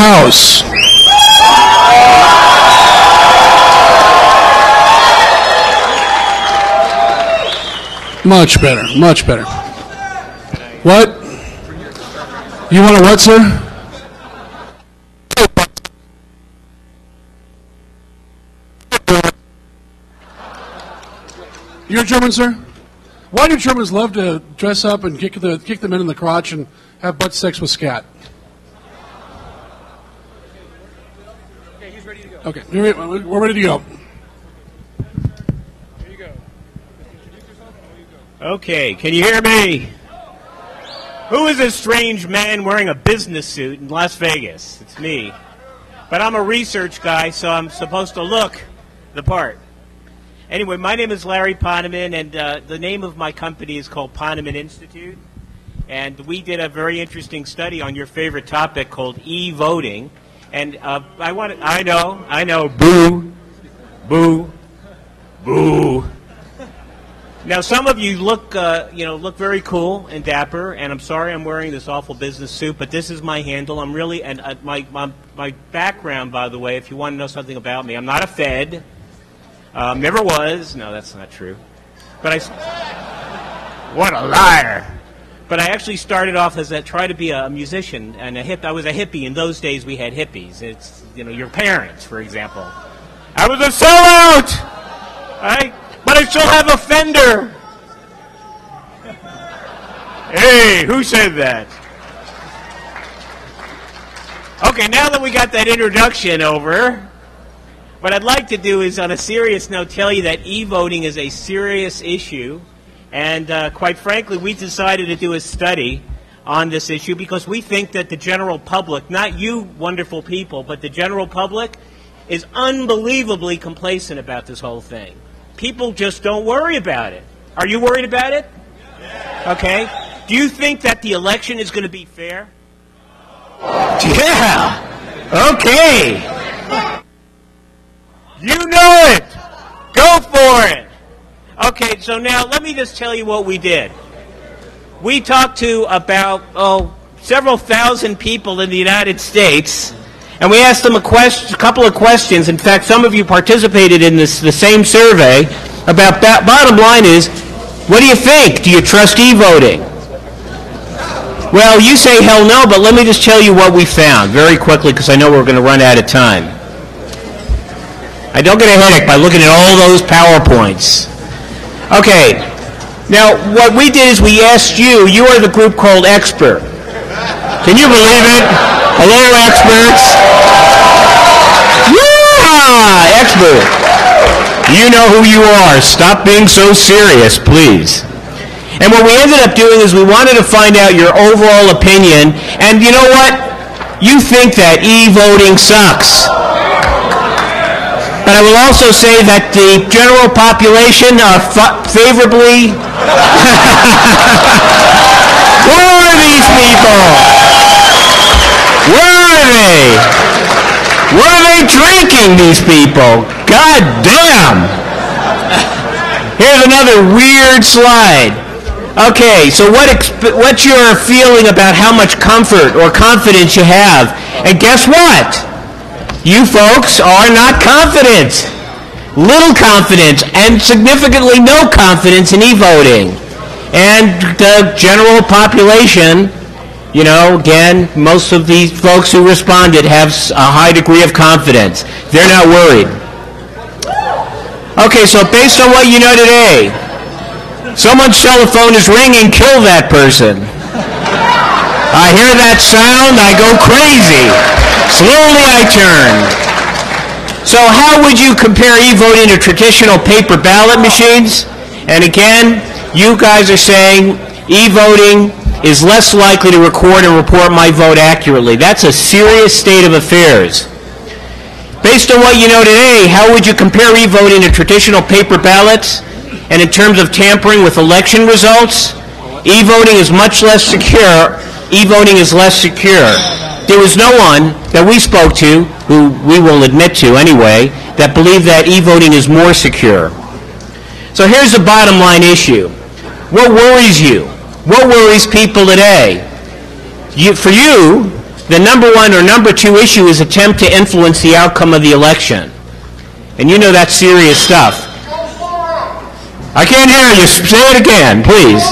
house. Much better, much better. What? You want a what, sir? You're German, sir? Why do Germans love to dress up and kick the men in the crotch and have butt sex with scat? Okay, he's ready to go. Okay, we're ready to go. Here you go. Introduce yourself. Okay, can you hear me? Who is this strange man wearing a business suit in Las Vegas? It's me. But I'm a research guy, so I'm supposed to look the part. Anyway, my name is Larry Ponemon, and the name of my company is called Ponemon Institute. And we did a very interesting study on your favorite topic called e-voting. And I know, boo, boo, boo. Now, some of you look very cool and dapper, and I'm sorry I'm wearing this awful business suit, but this is my handle. I'm really, and my background, by the way, if you want to know something about me, I'm not a Fed. Never was. No, that's not true. But what a liar. But I actually started off as try to be a musician and I was a hippie. In those days, we had hippies. It's, your parents, for example. I was a sellout! But I still have a Fender. Hey, who said that? Okay, now that we got that introduction over, what I'd like to do is, on a serious note, tell you that e-voting is a serious issue. And quite frankly, we decided to do a study on this issue because we think that the general public, not you wonderful people, but the general public is unbelievably complacent about this whole thing. People just don't worry about it. Are you worried about it? Okay. Do you think that the election is going to be fair? Yeah. Okay. You know it. Go for it. Okay, so now let me just tell you what we did. We talked to about several thousand people in the United States, and we asked them a couple of questions. In fact, some of you participated in the same survey. Bottom line is, what do you think? Do you trust e-voting? Well, you say hell no, but let me just tell you what we found very quickly because I know we're going to run out of time. I don't get a headache by looking at all those PowerPoints. Okay, now what we did is we asked you are the group called Expert. Can you believe it? Hello, experts. Yeah, Expert. You know who you are. Stop being so serious, please. And what we ended up doing is we wanted to find out your overall opinion, and you know what? You think that e-voting sucks. But I will also say that the general population are favorably... Where are these people? Where are they? What are they drinking, these people? God damn! Here's another weird slide. Okay, so what's your feeling about how much comfort or confidence you have? And guess what? You folks are not confident. Little confidence and significantly no confidence in e-voting. And the general population, again, most of these folks who responded have a high degree of confidence. They're not worried. Okay, so based on what you know today, someone's telephone is ringing, kill that person. I hear that sound, I go crazy. Slowly I turn. So how would you compare e-voting to traditional paper ballot machines? And again, you guys are saying e-voting is less likely to record and report my vote accurately. That's a serious state of affairs. Based on what you know today, how would you compare e-voting to traditional paper ballots? And in terms of tampering with election results, e-voting is much less secure. E-voting is less secure. There was no one that we spoke to, who we will admit to anyway, that believed that e-voting is more secure. So here's the bottom line issue. What worries you? What worries people today? For you, the number one or number two issue is attempt to influence the outcome of the election. And you know that's serious stuff. I can't hear you. Say it again, please.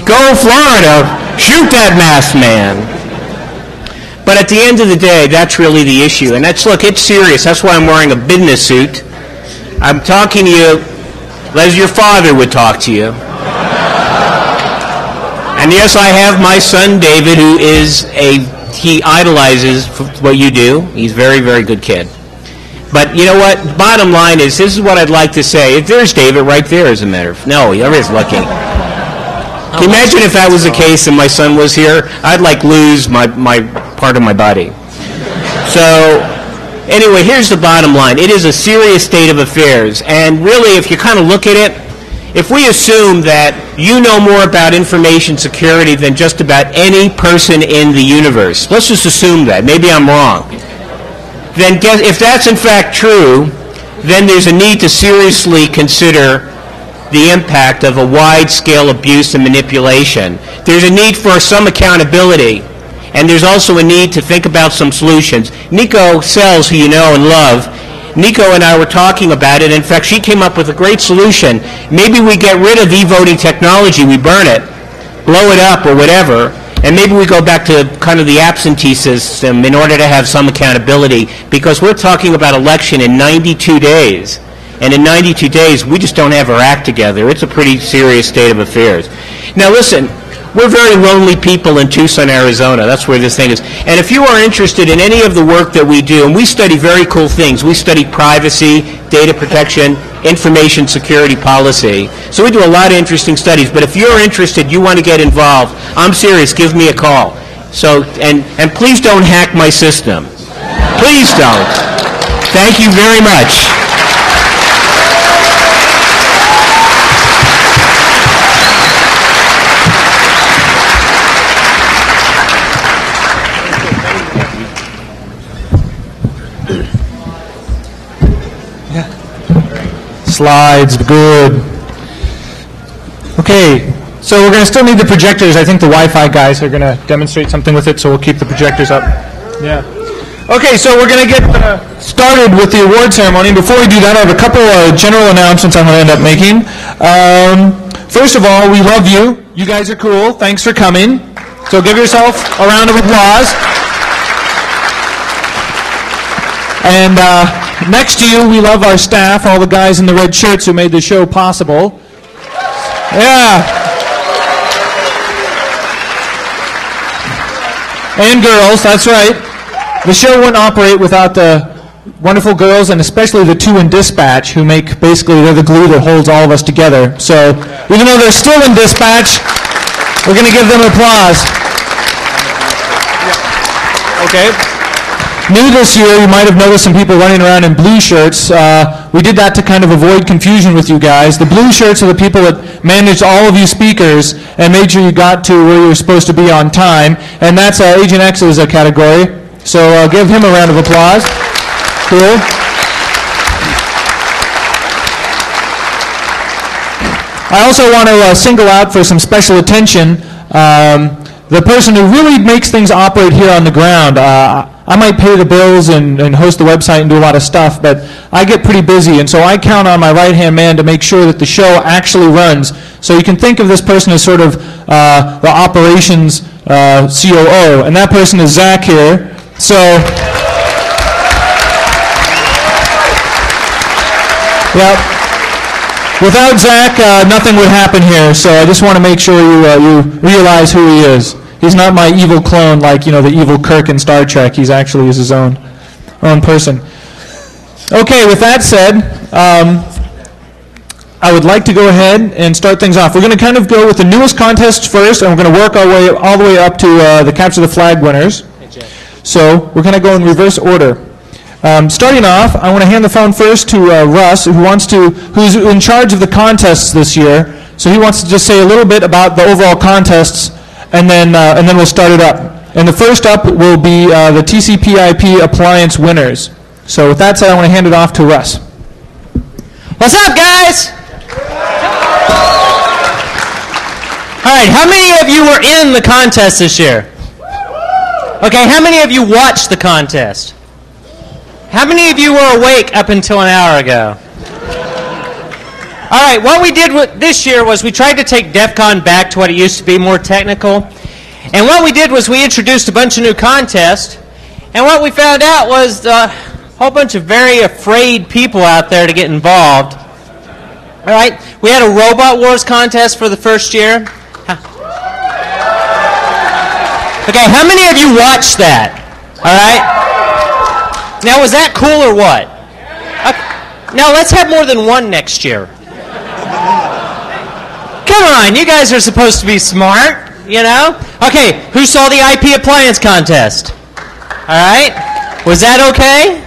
Go Florida. Shoot that masked man. But at the end of the day, that's really the issue. And look, it's serious. That's why I'm wearing a business suit. I'm talking to you as your father would talk to you. And yes, I have my son David, who he idolizes what you do. He's a very, very good kid. But you know what? Bottom line is, this is what I'd like to say. There's David right there, as a matter of fact. No, he is looking. Can you imagine if that was the case and my son was here? I'd lose my part of my body. So anyway, here's the bottom line. It is a serious state of affairs. And really, if you kind of look at it, if we assume that you know more about information security than just about any person in the universe, let's just assume that. Maybe I'm wrong. Then if that's in fact true, then there's a need to seriously consider the impact of a wide-scale abuse and manipulation. There's a need for some accountability, and there's also a need to think about some solutions. Nico Sells, who you know and love, Nico and I were talking about it. In fact, she came up with a great solution. Maybe we get rid of e-voting technology, we burn it, blow it up or whatever, and maybe we go back to kind of the absentee system in order to have some accountability, because we're talking about election in 92 days. And in 92 days, we just don't have our act together. It's a pretty serious state of affairs. Now listen, we're very lonely people in Tucson, Arizona. That's where this thing is. And if you are interested in any of the work that we do, and we study very cool things. We study privacy, data protection, information security policy. So we do a lot of interesting studies. But if you're interested, you want to get involved, I'm serious, give me a call. So, and please don't hack my system. Please don't. Thank you very much. Slides, good. Okay, so we're going to still need the projectors. I think the Wi-Fi guys are going to demonstrate something with it, so we'll keep the projectors up. Yeah. Okay, so we're going to get started with the award ceremony. Before we do that, I have a couple of general announcements I'm going to end up making. First of all, we love you. You guys are cool. Thanks for coming. So give yourself a round of applause. And next to you, we love our staff, all the guys in the red shirts who made the show possible. Yeah. And girls, that's right. The show wouldn't operate without the wonderful girls, and especially the two in dispatch, who make, basically, they're the glue that holds all of us together. So even though they're still in dispatch, we're going to give them applause. Okay. New this year, you might have noticed some people running around in blue shirts. We did that to kind of avoid confusion with you guys. The blue shirts are the people that managed all of you speakers and made sure you got to where you were supposed to be on time. And that's Agent X's category. So give him a round of applause. Cool. I also want to single out for some special attention the person who really makes things operate here on the ground. I might pay the bills and host the website and do a lot of stuff, but I get pretty busy, and so I count on my right-hand man to make sure that the show actually runs. So you can think of this person as sort of the operations COO, and that person is Zach here. So, yep. Without Zach, nothing would happen here, so I just want to make sure you realize who he is. He's not my evil clone like, the evil Kirk in Star Trek. He's actually his own person. Okay, with that said, I would like to go ahead and start things off. We're going to kind of go with the newest contests first, and we're going to work our way all the way up to the Capture the Flag winners. So we're going to go in reverse order. Starting off, I want to hand the phone first to Russ, who's in charge of the contests this year. So he wants to just say a little bit about the overall contests, and then we'll start it up. And the first up will be the TCP/IP appliance winners. So with that said, I want to hand it off to Russ. What's up, guys? All right, how many of you were in the contest this year? Okay, how many of you watched the contest? How many of you were awake up until an hour ago? All right, what we did this year was we tried to take DEF CON back to what it used to be, more technical. And what we did was we introduced a bunch of new contests. And what we found out was a whole bunch of very afraid people out there to get involved. All right, we had a Robot Wars contest for the first year. Okay, how many of you watched that? All right. Now, was that cool or what? Okay. Now, let's have more than one next year. Come on, you guys are supposed to be smart, you know? Okay, who saw the IP appliance contest? All right. Was that okay?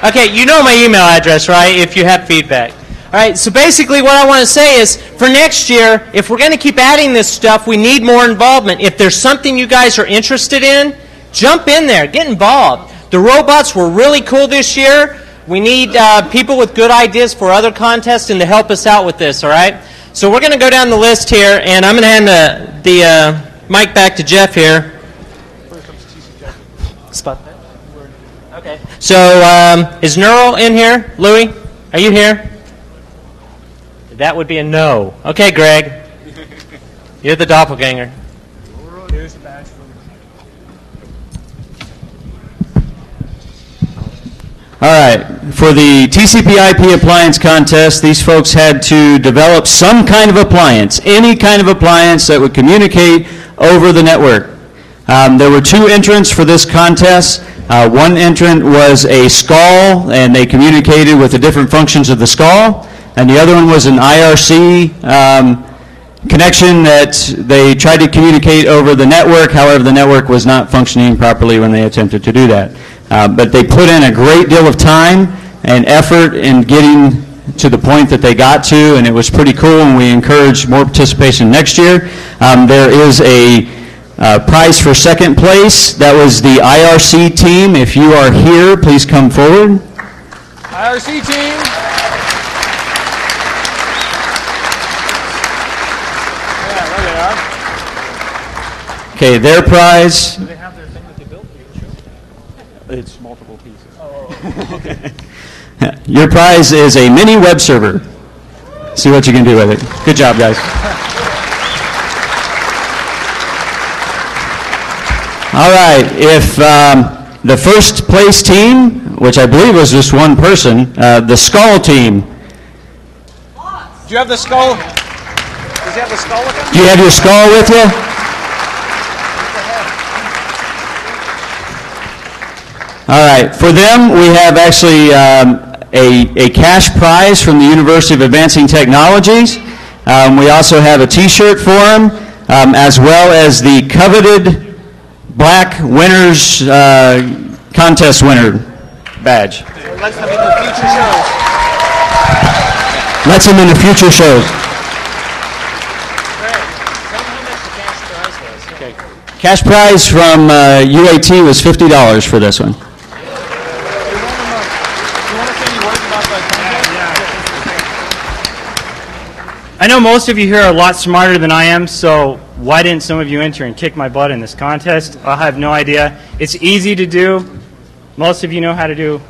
Okay, you know my email address, right, if you have feedback. All right, so basically what I want to say is, for next year, if we're going to keep adding this stuff, we need more involvement. If there's something you guys are interested in, jump in there, get involved. The robots were really cool this year. We need people with good ideas for other contests and to help us out with this, all right? So we're going to go down the list here, and I'm going to hand the mic back to Jeff here. Spot that. Okay. So is Neural in here? Louis, are you here? That would be a no. Okay, Greg. You're the doppelganger. Here's the badge for All right. For the TCP/IP appliance contest, these folks had to develop some kind of appliance, any kind of appliance that would communicate over the network. There were two entrants for this contest. One entrant was a SCAL, and they communicated with the different functions of the SCAL. And the other one was an IRC connection that they tried to communicate over the network. However, the network was not functioning properly when they attempted to do that. But they put in a great deal of time and effort in getting to the point that they got to, and it was pretty cool, and we encourage more participation next year. There is a prize for second place. That was the IRC team. If you are here, please come forward. IRC team. Okay, their prize. Do they have their thing that they built? It's multiple pieces. Oh, okay. Your prize is a mini web server. See what you can do with it. Good job, guys. All right, if the first place team, which I believe was just one person, the SCAL team. Do you have the skull? Does he have the skull with him? Do you have your SCAL with you? All right, for them, we have actually a cash prize from the University of Advancing Technologies. We also have a T-shirt for them, as well as the coveted Black Winners Contest winner badge. Let's them in the future shows. Let's them in the future shows. Cash prize from UAT was $50 for this one. I know most of you here are a lot smarter than I am, so why didn't some of you enter and kick my butt in this contest? I have no idea. It's easy to do. Most of you know how to do,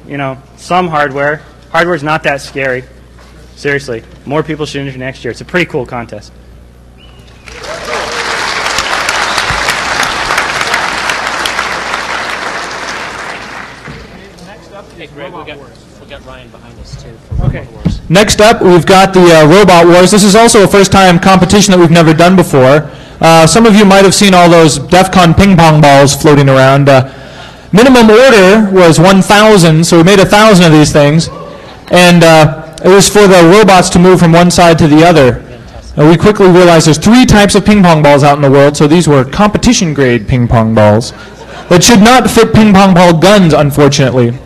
some hardware. Hardware's not that scary. Seriously, more people should enter next year. It's a pretty cool contest. Hey, Greg, we got Ryan behind us, too. Okay. Next up, we've got the Robot Wars. This is also a first-time competition that we've never done before. Some of you might have seen all those DEF CON ping pong balls floating around. Minimum order was 1,000, so we made 1,000 of these things. And it was for the robots to move from one side to the other. We quickly realized there's 3 types of ping pong balls out in the world, so these were competition-grade ping pong balls that should not fit ping pong ball guns, unfortunately.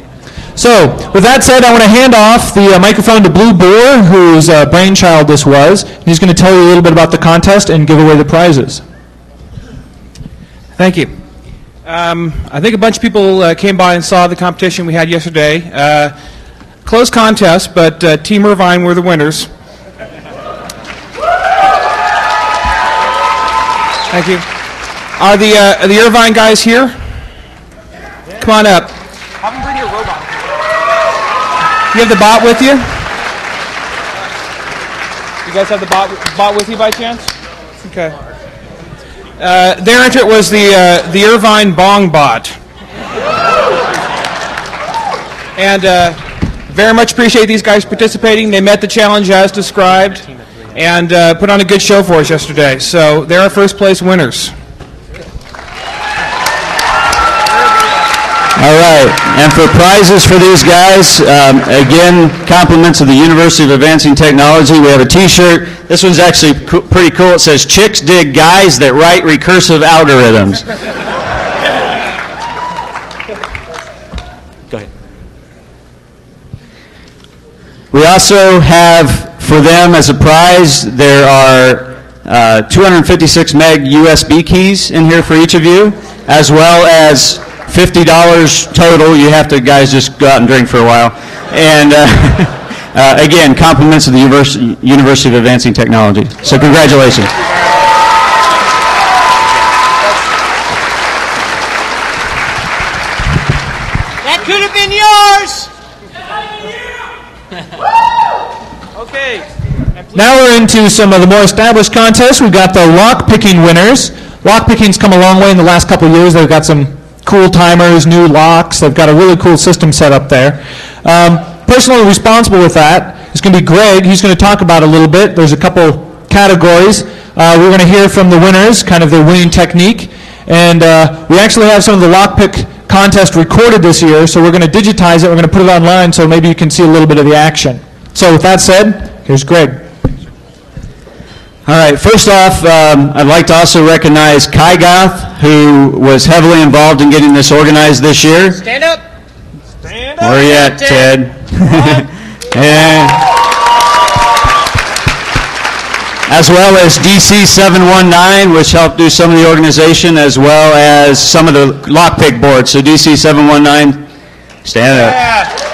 So, with that said, I want to hand off the microphone to Blue Boar, whose brainchild this was. He's going to tell you a little bit about the contest and give away the prizes. Thank you. I think a bunch of people came by and saw the competition we had yesterday. Close contest, but Team Irvine were the winners. Thank you. Are the Irvine guys here? Come on up. Have them bring your robot. You have the bot with you? You guys have the bot with you by chance? Okay. Their entrant was the Irvine Bong Bot. And very much appreciate these guys participating. They met the challenge as described and put on a good show for us yesterday. So they're our first place winners. All right, and for prizes for these guys, again, compliments of the University of Advancing Technology. We have a T-shirt. This one's actually pretty cool. It says, "Chicks dig guys that write recursive algorithms." Go ahead. We also have, for them as a prize, there are 256 meg USB keys in here for each of you, as well as $50 total. You have to, guys, just go out and drink for a while. And again, compliments of the University of Advancing Technology. So congratulations. That could have been yours. Okay. Now we're into some of the more established contests. We've got the lock-picking winners. Lock-picking's come a long way in the last couple of years. They've got some cool timers, new locks. They've got a really cool system set up there. Personally responsible with that is going to be Greg. He's going to talk about it a little bit. There's a couple categories. We're going to hear from the winners, kind of their winning technique. And we actually have some of the lockpick contest recorded this year, so we're going to digitize it. We're going to put it online so maybe you can see a little bit of the action. So with that said, here's Greg. All right, first off, I'd like to also recognize Kai Goth, who was heavily involved in getting this organized this year. Stand up. Stand up. Where are you at, Ted? And as well as DC 719, which helped do some of the organization, as well as some of the lockpick boards. So DC 719, stand up. Yeah.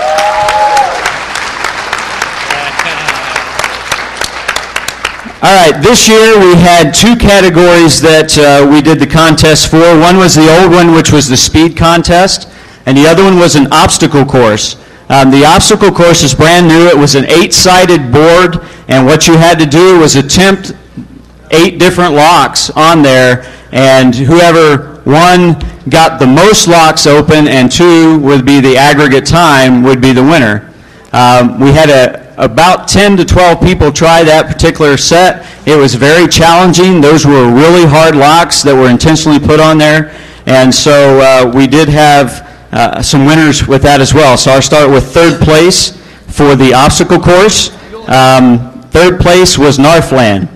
All right, this year we had two categories that we did the contest for. One was the old one, which was the speed contest, and the other one was an obstacle course. The obstacle course is brand new. It was an 8-sided board, and what you had to do was attempt 8 different locks on there, and whoever, 1, got the most locks open, and 2 would be the aggregate time, would be the winner. We had about 10 to 12 people try that particular set. It was very challenging. Those were really hard locks that were intentionally put on there. And so we did have some winners with that as well. So I'll start with third place for the obstacle course. Third place was Northland.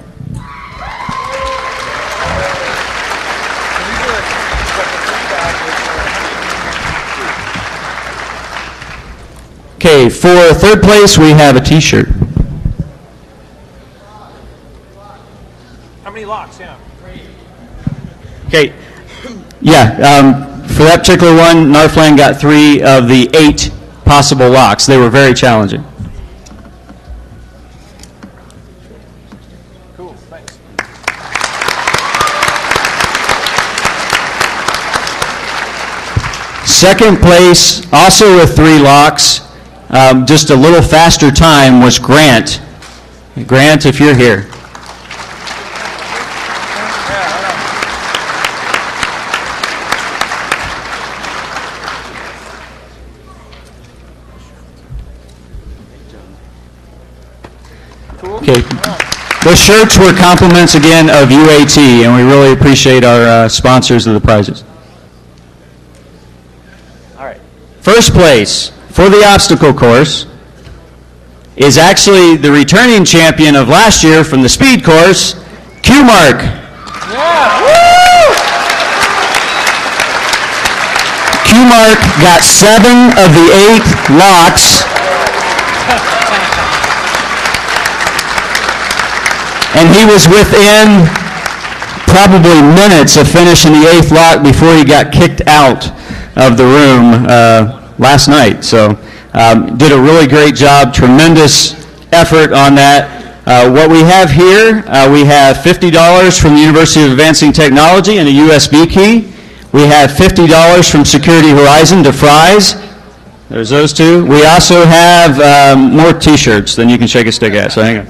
Okay, for third place, we have a T-shirt. How many locks? Yeah. Okay, yeah, for that particular one, Northland got 3 of the 8 possible locks. They were very challenging. Cool, thanks. Second place, also with 3 locks, just a little faster time, was Grant. Grant, if you're here. Okay. The shirts were compliments again of UAT, and we really appreciate our sponsors of the prizes. All right. First place for the obstacle course is actually the returning champion of last year from the speed course, Q-Mark. Yeah. Q-Mark got 7 of the 8 locks. And he was within probably minutes of finishing the 8th lock before he got kicked out of the room last night. So did a really great job, tremendous effort on that. What we have here, we have $50 from the University of Advancing Technology and a USB key. We have $50 from Security Horizon to Fry's. There's those two. We also have more T-shirts than you can shake a stick at, so hang on.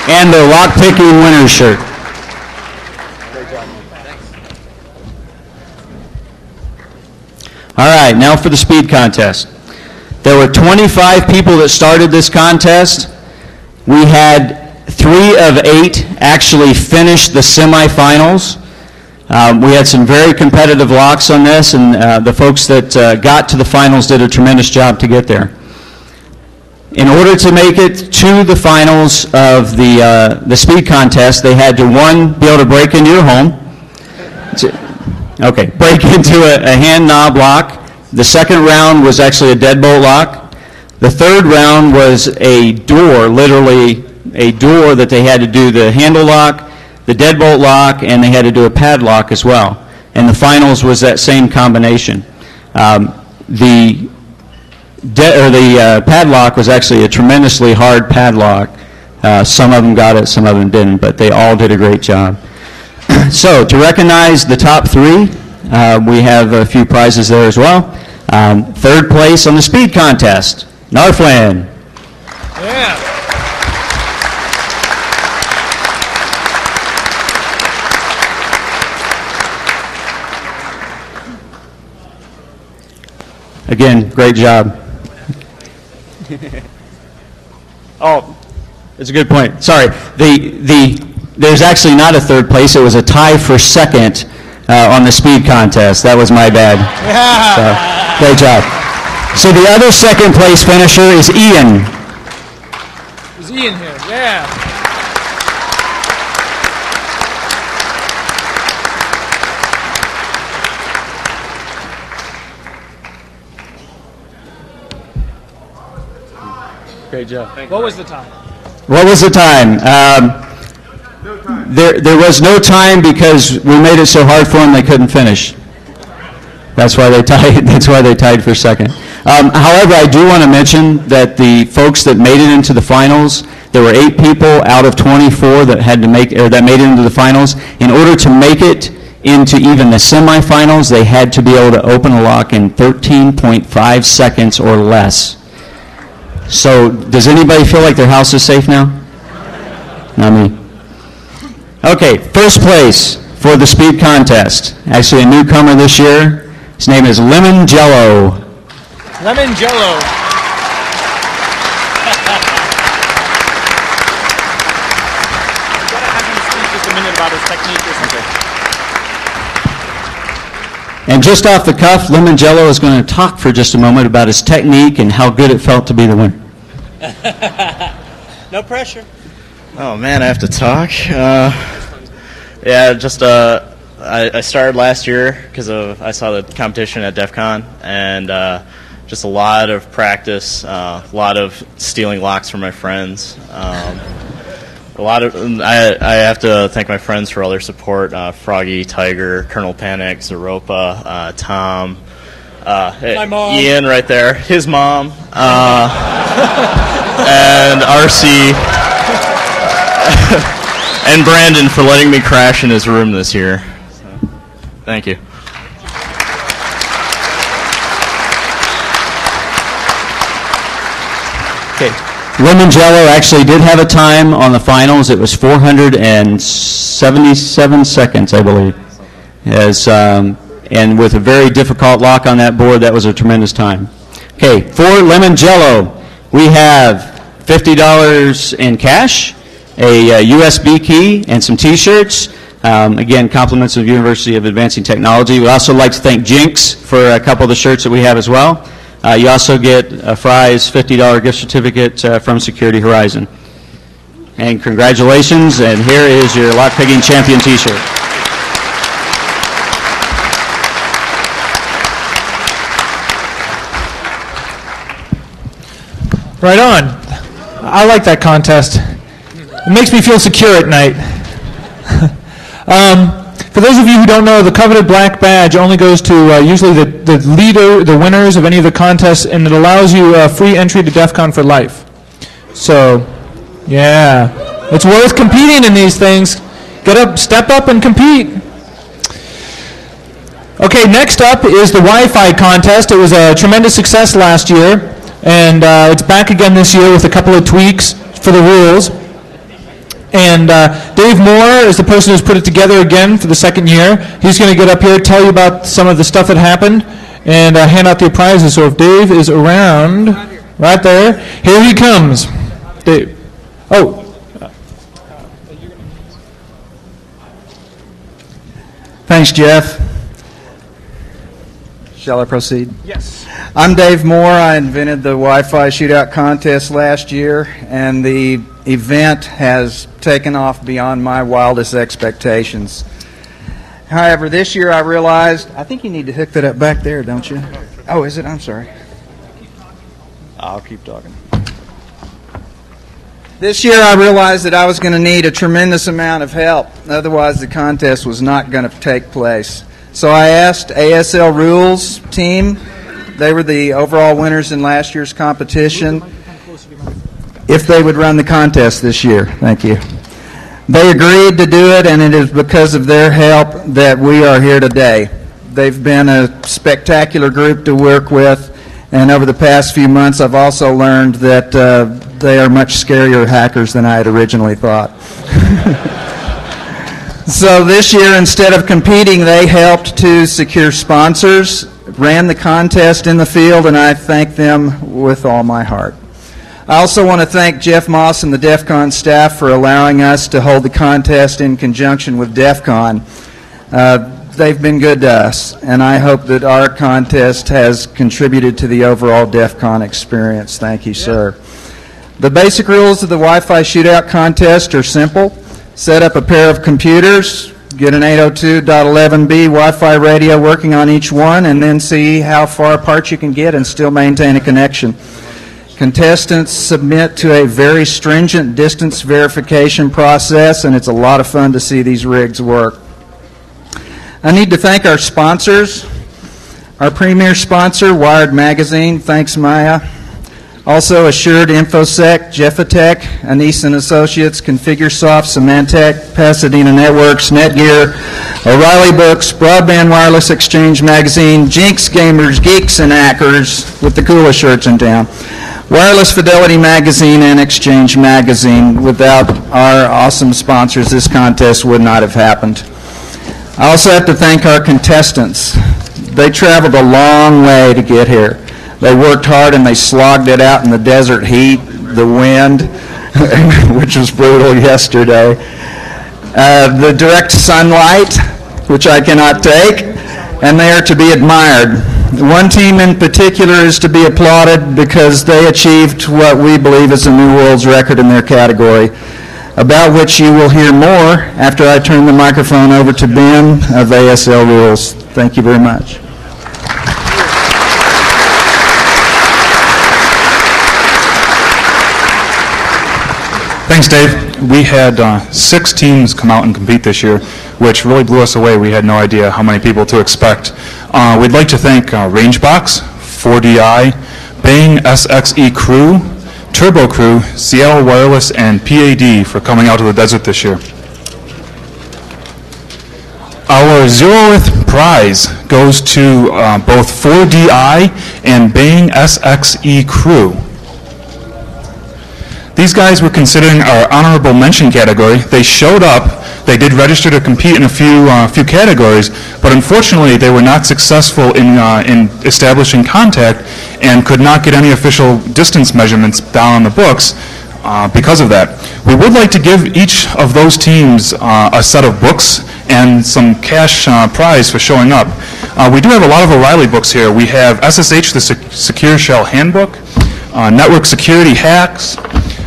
And the lock-picking winner's shirt. All right, now for the speed contest. There were 25 people that started this contest. We had 3 of 8 actually finish the semifinals. We had some very competitive locks on this, and the folks that got to the finals did a tremendous job to get there. In order to make it to the finals of the speed contest, they had to, 1, be able to break into your home. Okay, break into a hand knob lock. The second round was actually a deadbolt lock. The third round was a door, literally a door that they had to do the handle lock, the deadbolt lock, and they had to do a padlock as well. And the finals was that same combination. The padlock was actually a tremendously hard padlock. Some of them got it, some of them didn't, but they all did a great job. So to recognize the top 3, we have a few prizes there as well. Third place on the speed contest, Narflan. Yeah. Again, great job. Oh, that's a good point. Sorry. There's actually not a third place. It was a tie for second on the speed contest. That was my bad. Yeah. So, great job. So the other second place finisher is Ian. Is Ian here? Yeah. Great job. What was the time? What was the time? There was no time because we made it so hard for them they couldn't finish. That's why they tied. That's why they tied for second. However, I do want to mention that the folks that made it into the finals, there were 8 people out of 24 that had to make or that made it into the finals. In order to make it into even the semifinals, they had to be able to open a lock in 13.5 seconds or less. So, does anybody feel like their house is safe now? Not me. Okay, first place for the speed contest. Actually, a newcomer this year. His name is Lemon Jello. Lemon Jello. Just a minute about his technique or something. And just off the cuff, Lemon Jello is going to talk for just a moment about his technique and how good it felt to be the winner. No pressure. Oh man, I have to talk. Yeah, just I started last year because I saw the competition at DEF CON, and just a lot of practice, a lot of stealing locks from my friends. I have to thank my friends for all their support. Froggy, Tiger, Colonel Panic, Zeropa, Tom, My mom. Ian right there, his mom, and RC, and Brandon for letting me crash in his room this year. So, thank you. Okay. Lemon Jello actually did have a time on the finals. It was 477 seconds, I believe. And with a very difficult lock on that board, that was a tremendous time. Okay, for Lemon Jello, we have $50 in cash, a USB key, and some T-shirts. Again, compliments of University of Advancing Technology. We'd also like to thank Jinx for a couple of the shirts that we have as well. You also get a Fry's $50 gift certificate from Security Horizon. And congratulations, and here is your Lockpicking Champion T-shirt. Right on. I like that contest. It makes me feel secure at night. For those of you who don't know, the coveted black badge only goes to usually the leader, the winners of any of the contests, and it allows you free entry to DEF CON for life. So, yeah, it's worth competing in these things. Get up, step up and compete. Okay, next up is the Wi-Fi contest. It was a tremendous success last year, and it's back again this year with a couple of tweaks for the rules. And Dave Moore is the person who's put it together again for the second year. He's going to get up here, tell you about some of the stuff that happened, and hand out the prizes. So if Dave is around, right there, here he comes. Dave. Oh. Thanks, Jeff. Shall I proceed? Yes. I'm Dave Moore. I invented the Wi-Fi Shootout contest last year, and the event has taken off beyond my wildest expectations. However, this year I realized, I think you need to hook that up back there, don't you? Oh, is it? I'm sorry. I'll keep talking. This year I realized that I was going to need a tremendous amount of help. Otherwise, the contest was not going to take place. So I asked ASL Rules team, they were the overall winners in last year's competition, if they would run the contest this year. Thank you. They agreed to do it, and it is because of their help that we are here today. They've been a spectacular group to work with, and over the past few months I've also learned that they are much scarier hackers than I had originally thought. So this year, instead of competing, they helped to secure sponsors, ran the contest in the field, and I thank them with all my heart. I also want to thank Jeff Moss and the DEF CON staff for allowing us to hold the contest in conjunction with DEF CON. They've been good to us, and I hope that our contest has contributed to the overall DEF CON experience. Thank you, sir. The basic rules of the Wi-Fi Shootout contest are simple. Set up a pair of computers, get an 802.11b Wi-Fi radio working on each one, and then see how far apart you can get and still maintain a connection. Contestants submit to a very stringent distance verification process, and it's a lot of fun to see these rigs work. I need to thank our sponsors. Our premier sponsor, Wired Magazine. Thanks, Maya. Also, Assured InfoSec, Jeffitech, Anise & Associates, ConfigureSoft, Symantec, Pasadena Networks, Netgear, O'Reilly Books, Broadband Wireless Exchange Magazine, Jinx Gamers, Geeks, and Hackers, with the coolest shirts in town, Wireless Fidelity Magazine, and Exchange Magazine. Without our awesome sponsors, this contest would not have happened. I also have to thank our contestants. They traveled a long way to get here. They worked hard and they slogged it out in the desert heat, the wind, which was brutal yesterday, the direct sunlight, which I cannot take, and they are to be admired. One team in particular is to be applauded because they achieved what we believe is a new world's record in their category, about which you will hear more after I turn the microphone over to Ben of ASL Rules. Thank you very much. Thanks, Dave. We had 6 teams come out and compete this year, which really blew us away. We had no idea how many people to expect. We'd like to thank Rangebox, 4DI, Bang SXE Crew, Turbo Crew, Seattle Wireless, and PAD for coming out to the desert this year. Our 0th prize goes to both 4DI and Bang SXE Crew. These guys were considering our honorable mention category. They showed up. They did register to compete in a few categories, but unfortunately they were not successful in establishing contact and could not get any official distance measurements down on the books because of that. We would like to give each of those teams a set of books and some cash prize for showing up. We do have a lot of O'Reilly books here. We have SSH, the Secure Shell Handbook, Network Security Hacks,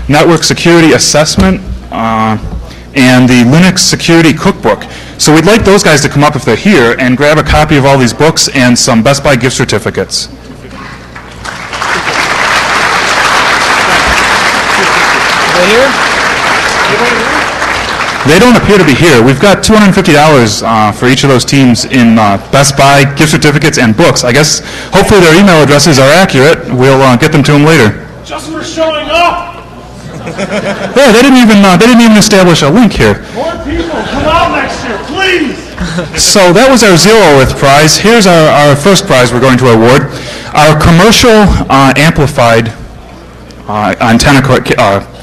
Network Security Assessment, and the Linux Security Cookbook. So we'd like those guys to come up if they're here and grab a copy of all these books and some Best Buy gift certificates. Right here? They don't appear to be here. We've got $250 for each of those teams in Best Buy, gift certificates, and books. I guess hopefully their email addresses are accurate. We'll get them to them later. Just for showing up! Yeah, they didn't even establish a link here. More people, come out next year, please! So that was our Zero-With prize. Here's our first prize we're going to award. Our commercial amplified antenna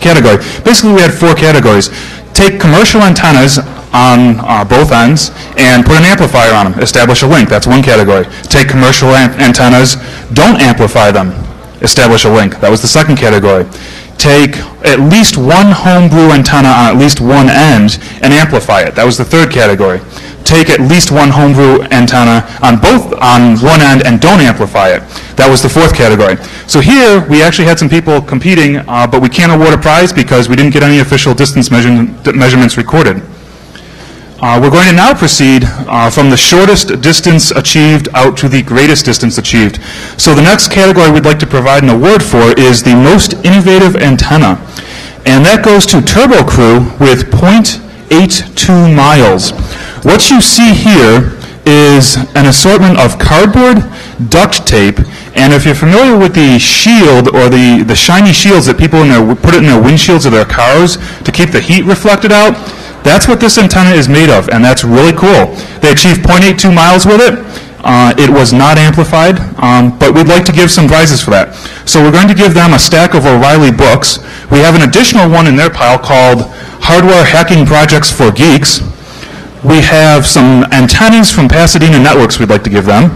category. Basically, we had 4 categories. Take commercial antennas on both ends and put an amplifier on them. Establish a link. That's one category. Take commercial antennas, don't amplify them. Establish a link. That was the second category. Take at least one homebrew antenna on at least one end and amplify it. That was the third category. Take at least one homebrew antenna on one end and don't amplify it. That was the fourth category. So here we actually had some people competing, but we can't award a prize because we didn't get any official distance measurements recorded. We're going to now proceed from the shortest distance achieved out to the greatest distance achieved. So the next category we'd like to provide an award for is the most innovative antenna. And that goes to Turbo Crew with 0.82 miles. What you see here is an assortment of cardboard, duct tape, and if you're familiar with the shield or the shiny shields that people put in their windshields of their cars to keep the heat reflected out, that's what this antenna is made of, and that's really cool. They achieved 0.82 miles with it. It was not amplified, but we'd like to give some prizes for that. So we're going to give them a stack of O'Reilly books. We have an additional one in their pile called Hardware Hacking Projects for Geeks. We have some antennas from Pasadena Networks we'd like to give them.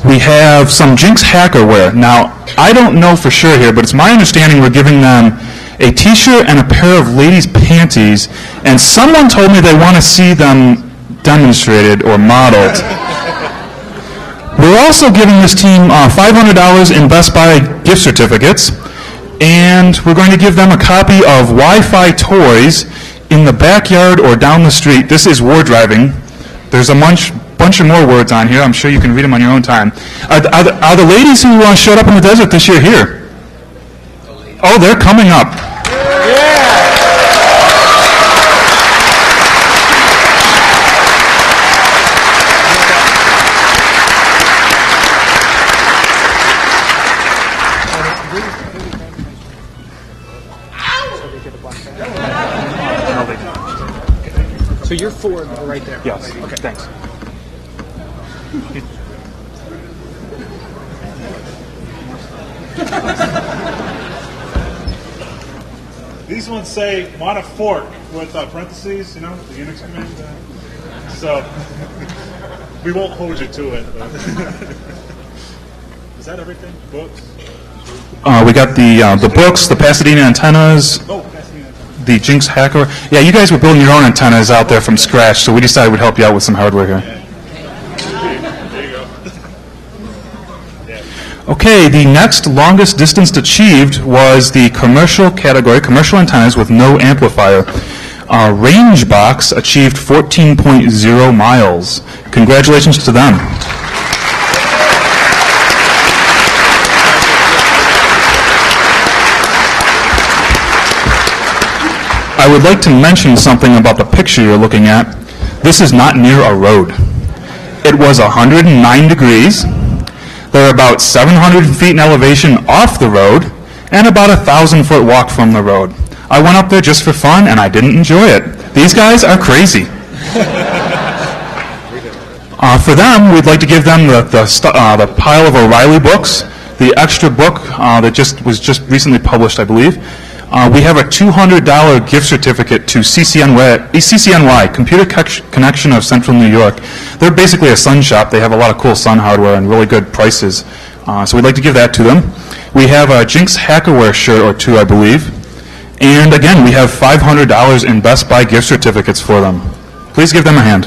We have some Jinx Hackerware. Now, I don't know for sure here, but it's my understanding we're giving them a t-shirt and a pair of ladies' panties, and someone told me they want to see them demonstrated or modeled. We're also giving this team $500 in Best Buy gift certificates, and we're going to give them a copy of Wi-Fi Toys in the Backyard or Down the Street. This is War Driving. There's a bunch of more words on here. I'm sure you can read them on your own time. Are the ladies who showed up in the desert this year here? Oh, they're coming up. So you're 4 right there. Yes. Okay, thanks. These ones say, want a fork with parentheses, you know, the Unix command. So, we won't hold you to it. But is that everything? Books? We got the books, the Pasadena antennas, the Jinx Hacker. Yeah, you guys were building your own antennas out there from scratch, so we decided we'd help you out with some hardware here. Okay, the next longest distance achieved was the commercial category, commercial antennas with no amplifier. Rangebox achieved 14.0 miles. Congratulations to them. I would like to mention something about the picture you're looking at. This is not near a road. It was 109 degrees. They're about 700 feet in elevation off the road and about 1,000-foot walk from the road. I went up there just for fun and I didn't enjoy it. These guys are crazy. For them, we'd like to give them the pile of O'Reilly books, the extra book that was just recently published, I believe. We have a $200 gift certificate to CCNY, Computer Connection of Central New York. They're basically a sun shop. They have a lot of cool sun hardware and really good prices. So we'd like to give that to them. We have a Jinx Hackerware shirt or two, I believe. And again, we have $500 in Best Buy gift certificates for them. Please give them a hand.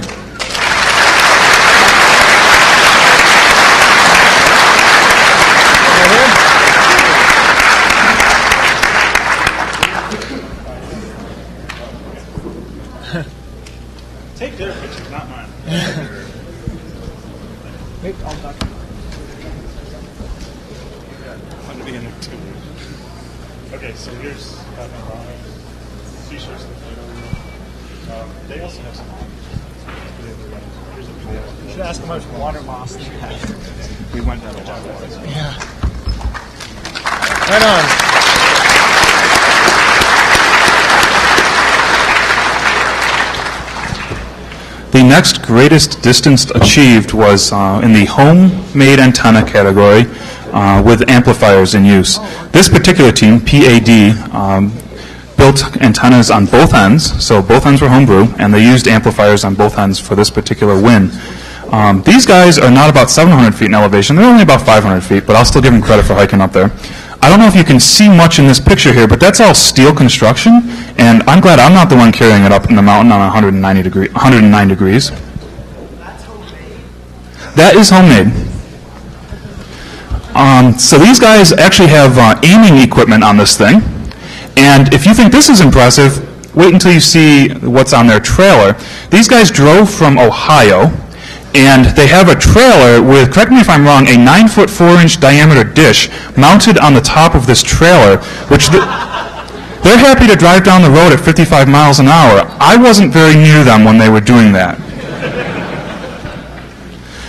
Take their pictures, not mine. I'm to be in there too. Okay, so here's t-shirts. They also have some. You should ask how much water moss they have. We went down a lot. Yeah. Right on. The next greatest distance achieved was in the homemade antenna category with amplifiers in use. This particular team, PAD, built antennas on both ends, so both ends were homebrew, and they used amplifiers on both ends for this particular win. These guys are not about 700 feet in elevation, they're only about 500 feet, but I'll still give them credit for hiking up there. I don't know if you can see much in this picture here, but that's all steel construction, and I'm glad I'm not the one carrying it up in the mountain on 109 degrees. That is homemade. So these guys actually have aiming equipment on this thing, and if you think this is impressive, wait until you see what's on their trailer. These guys drove from Ohio, and they have a trailer with, correct me if I'm wrong, a 9-foot 4-inch diameter dish mounted on the top of this trailer, which they're happy to drive down the road at 55 miles an hour. I wasn't very near them when they were doing that.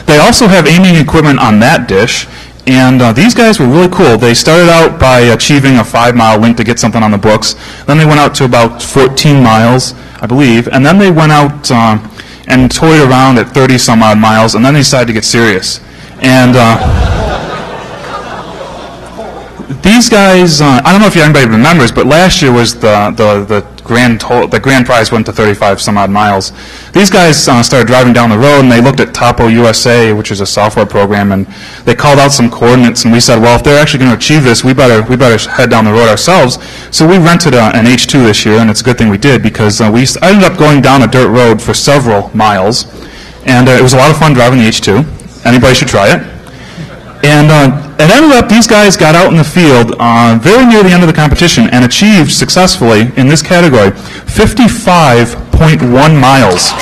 They also have aiming equipment on that dish, and these guys were really cool. They started out by achieving a 5-mile link to get something on the books. Then they went out to about 14 miles, I believe, and then they went out and toyed around at 30-some-odd miles, and then they decided to get serious. And these guys, I don't know if anybody remembers, but last year was the grand prize went to 35-some-odd miles. These guys started driving down the road, and they looked at Topo USA, which is a software program, and they called out some coordinates, and we said, well, if they're actually going to achieve this, we better head down the road ourselves. So we rented an H2 this year, and it's a good thing we did, because we ended up going down a dirt road for several miles, and it was a lot of fun driving the H2. Anybody should try it. And it ended up, these guys got out in the field very near the end of the competition and achieved successfully in this category 55.1 miles.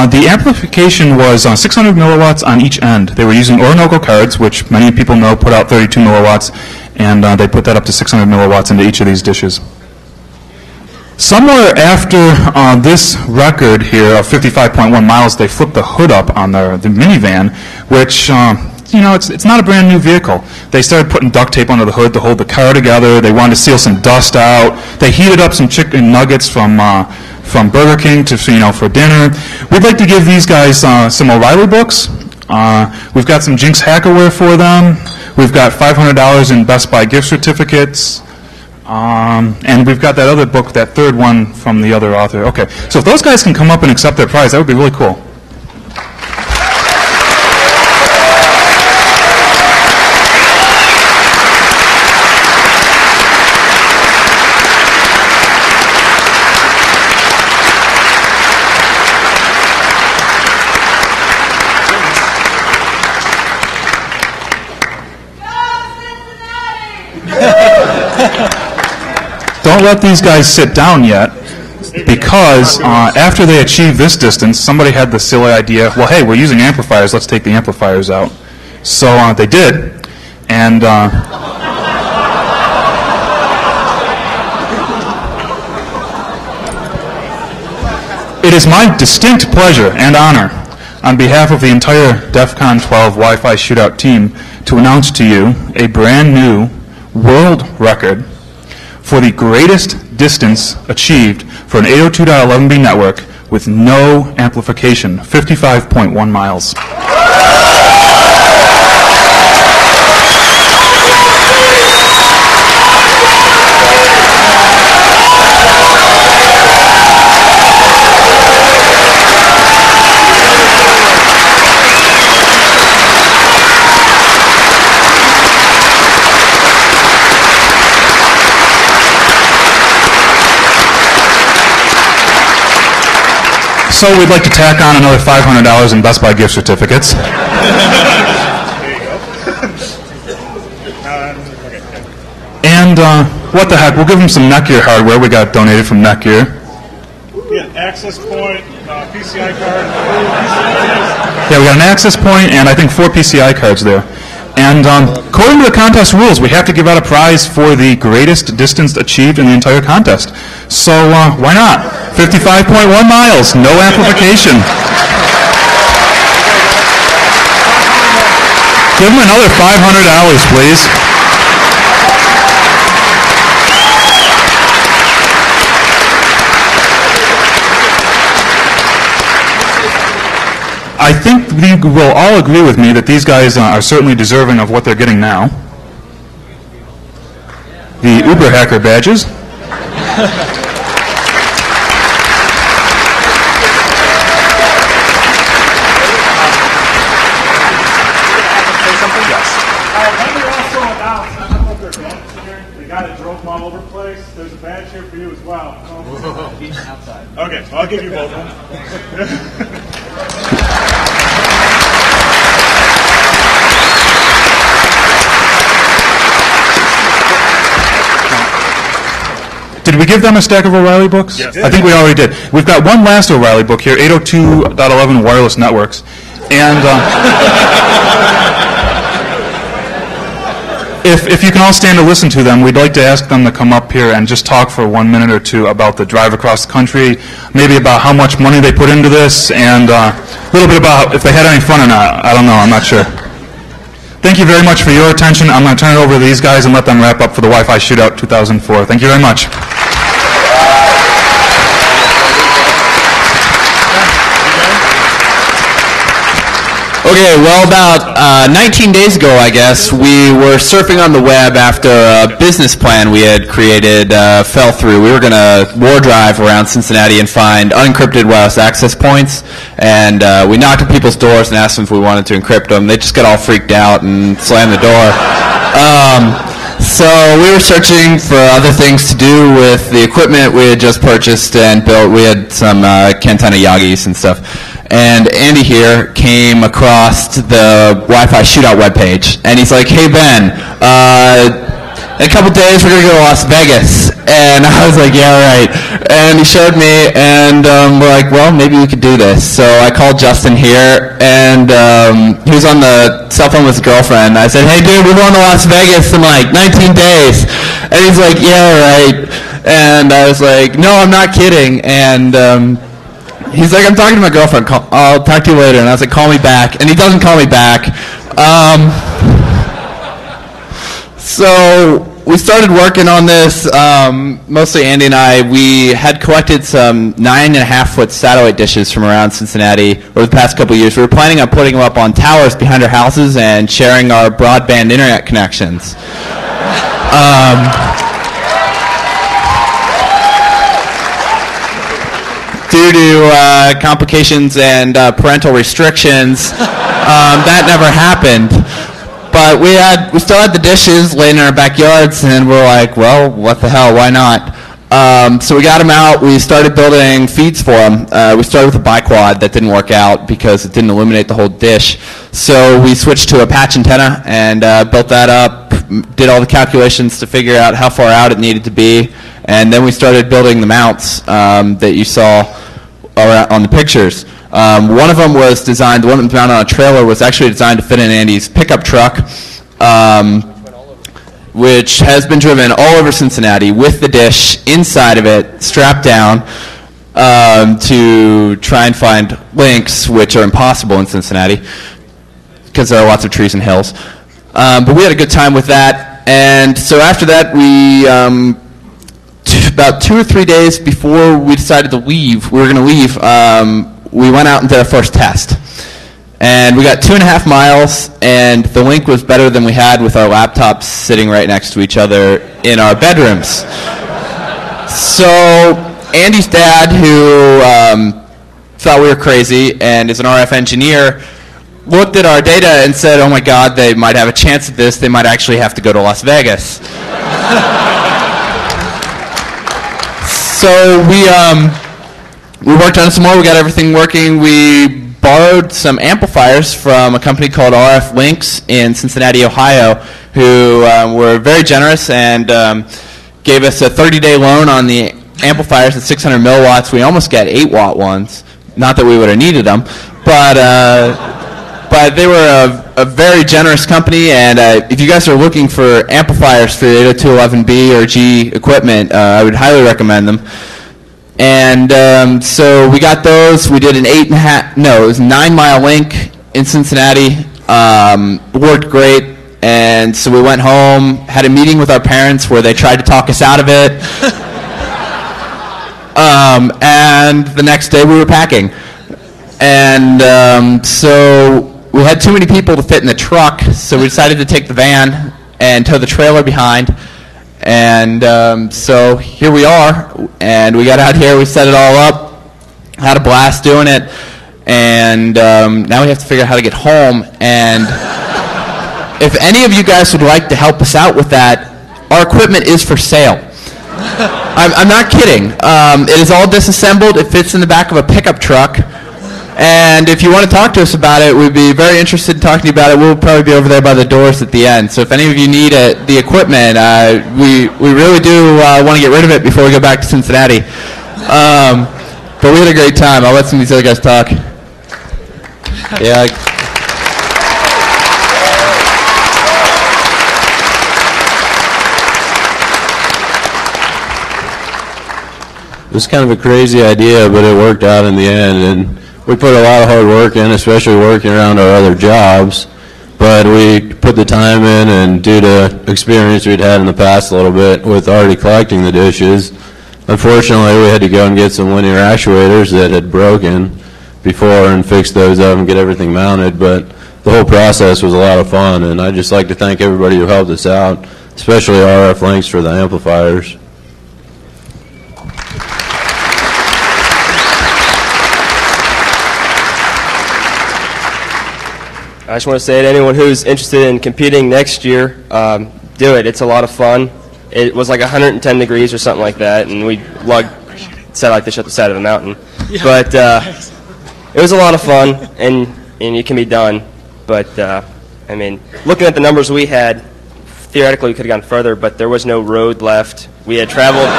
The amplification was 600 milliwatts on each end. They were using Orinoco cards, which many people know put out 32 milliwatts, and they put that up to 600 milliwatts into each of these dishes. Somewhere after this record here of 55.1 miles, they flipped the hood up on the minivan, which, you know, it's not a brand new vehicle. They started putting duct tape under the hood to hold the car together. They wanted to seal some dust out. They heated up some chicken nuggets from Burger King to, for dinner. We'd like to give these guys some O'Reilly books. We've got some Jinx Hackerware for them. We've got $500 in Best Buy gift certificates. And we've got that other book, that third one from the other author. Okay, so if those guys can come up and accept their prize, that would be really cool. Don't let these guys sit down yet, because after they achieved this distance, somebody had the silly idea, well, hey, we're using amplifiers, let's take the amplifiers out. So they did, and it is my distinct pleasure and honor, on behalf of the entire DEF CON 12 Wi-Fi Shootout team, to announce to you a brand new world record for the greatest distance achieved for an 802.11b network with no amplification, 55.1 miles. So we'd like to tack on another $500 in Best Buy gift certificates. And And what the heck, we'll give them some Netgear hardware we got donated from Netgear. Yeah, access point, PCI card. Yeah, we got an access point and I think 4 PCI cards there. And according to the contest rules, we have to give out a prize for the greatest distance achieved in the entire contest. So why not? 55.1 miles, no amplification. Give them another $500, please. I think you will all agree with me that these guys are certainly deserving of what they're getting now. The Uber Hacker badges. Let me also announce, I don't know if they're bands here. The guy that drove them all over the place. There's a badge here for you as well. Outside. Okay, well, I'll give you both of them. Did we give them a stack of O'Reilly books? Yes. I think we already did. We've got one last O'Reilly book here, 802.11 Wireless Networks. And if you can all stand to listen to them, we'd like to ask them to come up here and just talk for 1 minute or two about the drive across the country, maybe about how much money they put into this, and a little bit about if they had any fun or not. I don't know. I'm not sure. Thank you very much for your attention. I'm going to turn it over to these guys and let them wrap up for the Wi-Fi Shootout 2004. Thank you very much. Okay, well, about 19 days ago, I guess, we were surfing on the web after a business plan we had created fell through. We were going to war drive around Cincinnati and find unencrypted wireless access points, and we knocked at people's doors and asked them if we wanted to encrypt them. They just got all freaked out and slammed the door. So we were searching for other things to do with the equipment we had just purchased and built. We had some Kentana Yagis and stuff. And Andy here came across the Wi-Fi Shootout webpage, and he's like, "Hey Ben, in a couple days we're gonna go to Las Vegas." And I was like, "Yeah, right." And he showed me, and we're like, "Well, maybe we could do this." So I called Justin here, and he was on the cell phone with his girlfriend. I said, "Hey, dude, we're going to Las Vegas in like 19 days." And he's like, "Yeah, right." And I was like, "No, I'm not kidding." And he's like, "I'm talking to my girlfriend. I'll talk to you later." And I was like, "Call me back." And he doesn't call me back. So we started working on this, mostly Andy and I. We had collected some 9.5-foot satellite dishes from around Cincinnati over the past couple of years. We were planning on putting them up on towers behind our houses and sharing our broadband internet connections. Due to complications and parental restrictions, that never happened. But we still had the dishes laying in our backyards, and we're like, well, what the hell, why not? So we got them out. We started building feeds for them. We started with a biquad that didn't work out because it didn't illuminate the whole dish. So we switched to a patch antenna and built that up, did all the calculations to figure out how far out it needed to be, and then we started building the mounts that you saw on the pictures. One of them was designed, the one that was mounted on a trailer was actually designed to fit in Andy's pickup truck, which has been driven all over Cincinnati with the dish inside of it, strapped down, to try and find links, which are impossible in Cincinnati because there are lots of trees and hills. But we had a good time with that, and so after that we about 2 or 3 days before we decided to leave, we went out and did our first test. And we got 2.5 miles, and the link was better than we had with our laptops sitting right next to each other in our bedrooms. So Andy's dad, who thought we were crazy and is an RF engineer, looked at our data and said, "Oh my God, they might have a chance at this. They might actually have to go to Las Vegas." So we worked on it some more. We got everything working. We borrowed some amplifiers from a company called RF Links in Cincinnati, Ohio, who were very generous and gave us a 30-day loan on the amplifiers at 600 milliwatts. We almost got 8-watt ones. Not that we would have needed them, but they were a very generous company, and if you guys are looking for amplifiers for 802.11b or G equipment, I would highly recommend them. And so we got those. We did an 9-mile link in Cincinnati. Worked great. And so we went home, had a meeting with our parents where they tried to talk us out of it. And the next day we were packing. And so we had too many people to fit in the truck, so we decided to take the van and tow the trailer behind. And so here we are, and we got out here, we set it all up, had a blast doing it, and now we have to figure out how to get home. And if any of you guys would like to help us out with that, our equipment is for sale. I'm not kidding. It is all disassembled. It fits in the back of a pickup truck. And if you want to talk to us about it, we'd be very interested in talking to you about it. We'll probably be over there by the doors at the end. So if any of you need the equipment, we really do want to get rid of it before we go back to Cincinnati. But we had a great time. I'll let some of these other guys talk. Yeah. It was kind of a crazy idea, but it worked out in the end. And we put a lot of hard work in, especially working around our other jobs. But we put the time in, and due to experience we'd had in the past a little bit with already collecting the dishes, unfortunately we had to go and get some linear actuators that had broken before and fix those up and get everything mounted. But the whole process was a lot of fun, and I'd just like to thank everybody who helped us out, especially RF Links for the amplifiers. I just want to say to anyone who's interested in competing next year, do it. It's a lot of fun. It was like 110 degrees or something like that, and we set like this at the side of the mountain. Yeah. But it was a lot of fun, and it can be done. But, I mean, looking at the numbers we had, theoretically we could have gone further, but there was no road left. We had traveled.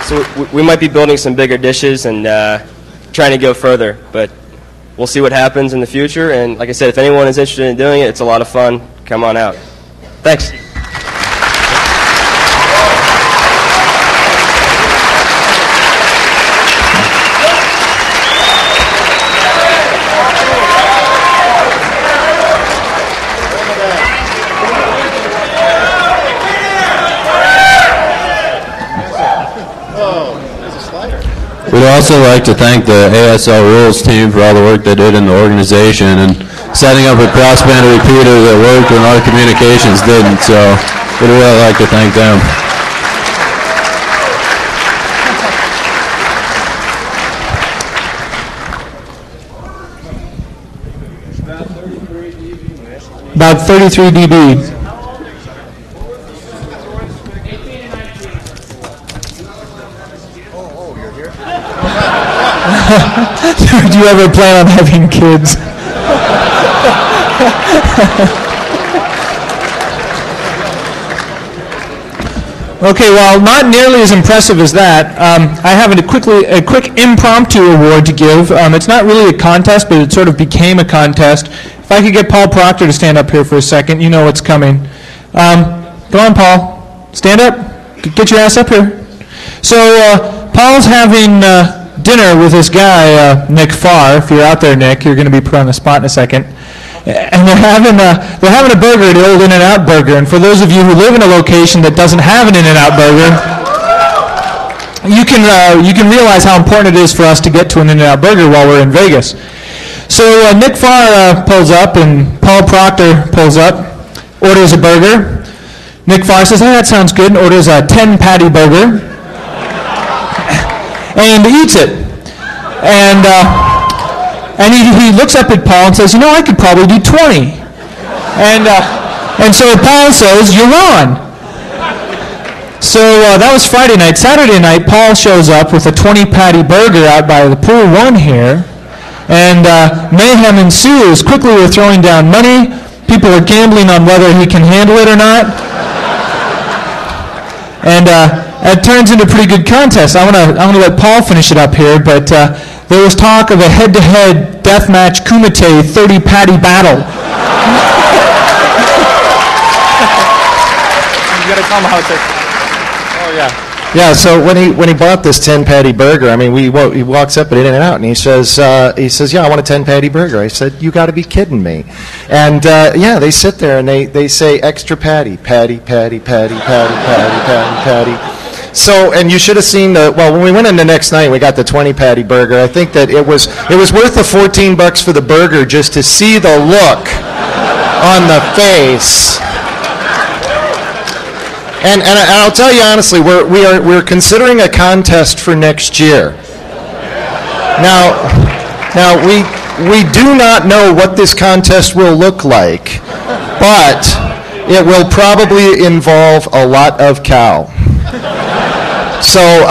So we might be building some bigger dishes and trying to go further, but we'll see what happens in the future. And like I said, if anyone is interested in doing it, it's a lot of fun. Come on out. Thanks. We'd also like to thank the ASL Rules team for all the work they did in the organization and setting up a crossband repeater that worked when our communications didn't. So we'd really like to thank them. About 33 dB. Do you ever plan on having kids? Okay, well, not nearly as impressive as that. I have a quick impromptu award to give. It's not really a contest, but it sort of became a contest. If I could get Paul Proctor to stand up here for a second, you know what's coming. Come on, Paul. Stand up. Get your ass up here. So Paul's having dinner with this guy, Nick Farr. If you're out there, Nick, you're going to be put on the spot in a second. And they're having a burger at the old In-N-Out Burger. And for those of you who live in a location that doesn't have an In-N-Out Burger, you can realize how important it is for us to get to an In-N-Out Burger while we're in Vegas. So Nick Farr pulls up, and Paul Proctor pulls up, orders a burger. Nick Farr says, "Hey, that sounds good," and orders a 10-patty burger. And eats it. And And he looks up at Paul and says, I could probably do 20. And so Paul says, you're on. So that was Friday night. Saturday night, Paul shows up with a 20-patty burger out by the Pool 1 here. And mayhem ensues. Quickly we're throwing down money. People are gambling on whether he can handle it or not. And it turns into a pretty good contest. I want to let Paul finish it up here, but there was talk of a head-to-head deathmatch Kumite 30-patty battle. You got to tell him how it's. Oh yeah. Yeah. So when he bought this 10-patty burger, I mean, he walks up at In-N-Out and he says, yeah, I want a 10-patty burger. I said, you got to be kidding me. And yeah, they sit there and they say extra patty, patty, patty, patty, patty, patty, patty, patty. So, and you should have seen when we went in the next night, we got the 20-patty burger. I think that it was worth the $14 for the burger just to see the look on the face. And I'll tell you honestly, we're considering a contest for next year. Now we do not know what this contest will look like, but it will probably involve a lot of cow. So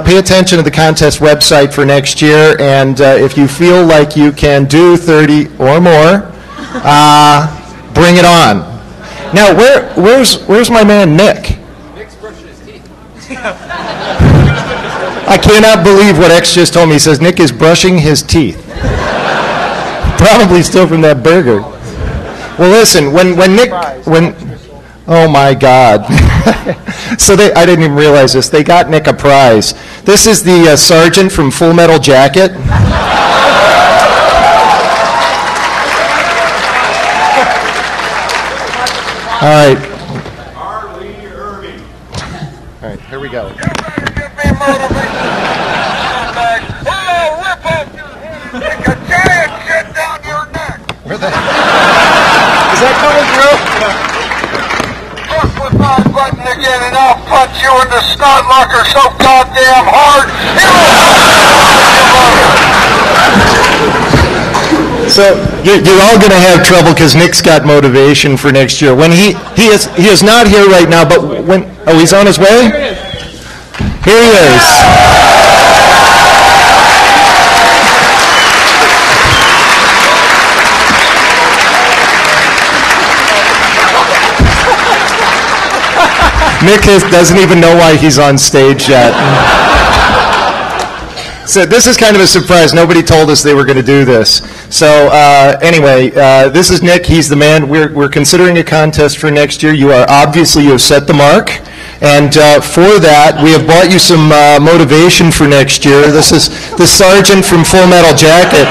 pay attention to the contest website for next year, and if you feel like you can do 30 or more, bring it on. Now, where's my man Nick? Nick's brushing his teeth. I cannot believe what X just told me. He says Nick is brushing his teeth. Probably still from that burger. Well, listen, oh my God. So I didn't even realize this. They got Nick a prize. This is the sergeant from Full Metal Jacket. All right. All right, here we go. Is that coming through? Fuck with my button again and I'll punch you in the snot locker so goddamn hard. So you're all going to have trouble because Nick's got motivation for next year. When he is not here right now, but he's on his way? Here he is. Nick doesn't even know why he's on stage yet. So this is kind of a surprise. Nobody told us they were going to do this. So anyway, this is Nick. He's the man. We're considering a contest for next year. You have set the mark. And for that, we have bought you some motivation for next year. This is the sergeant from Full Metal Jacket.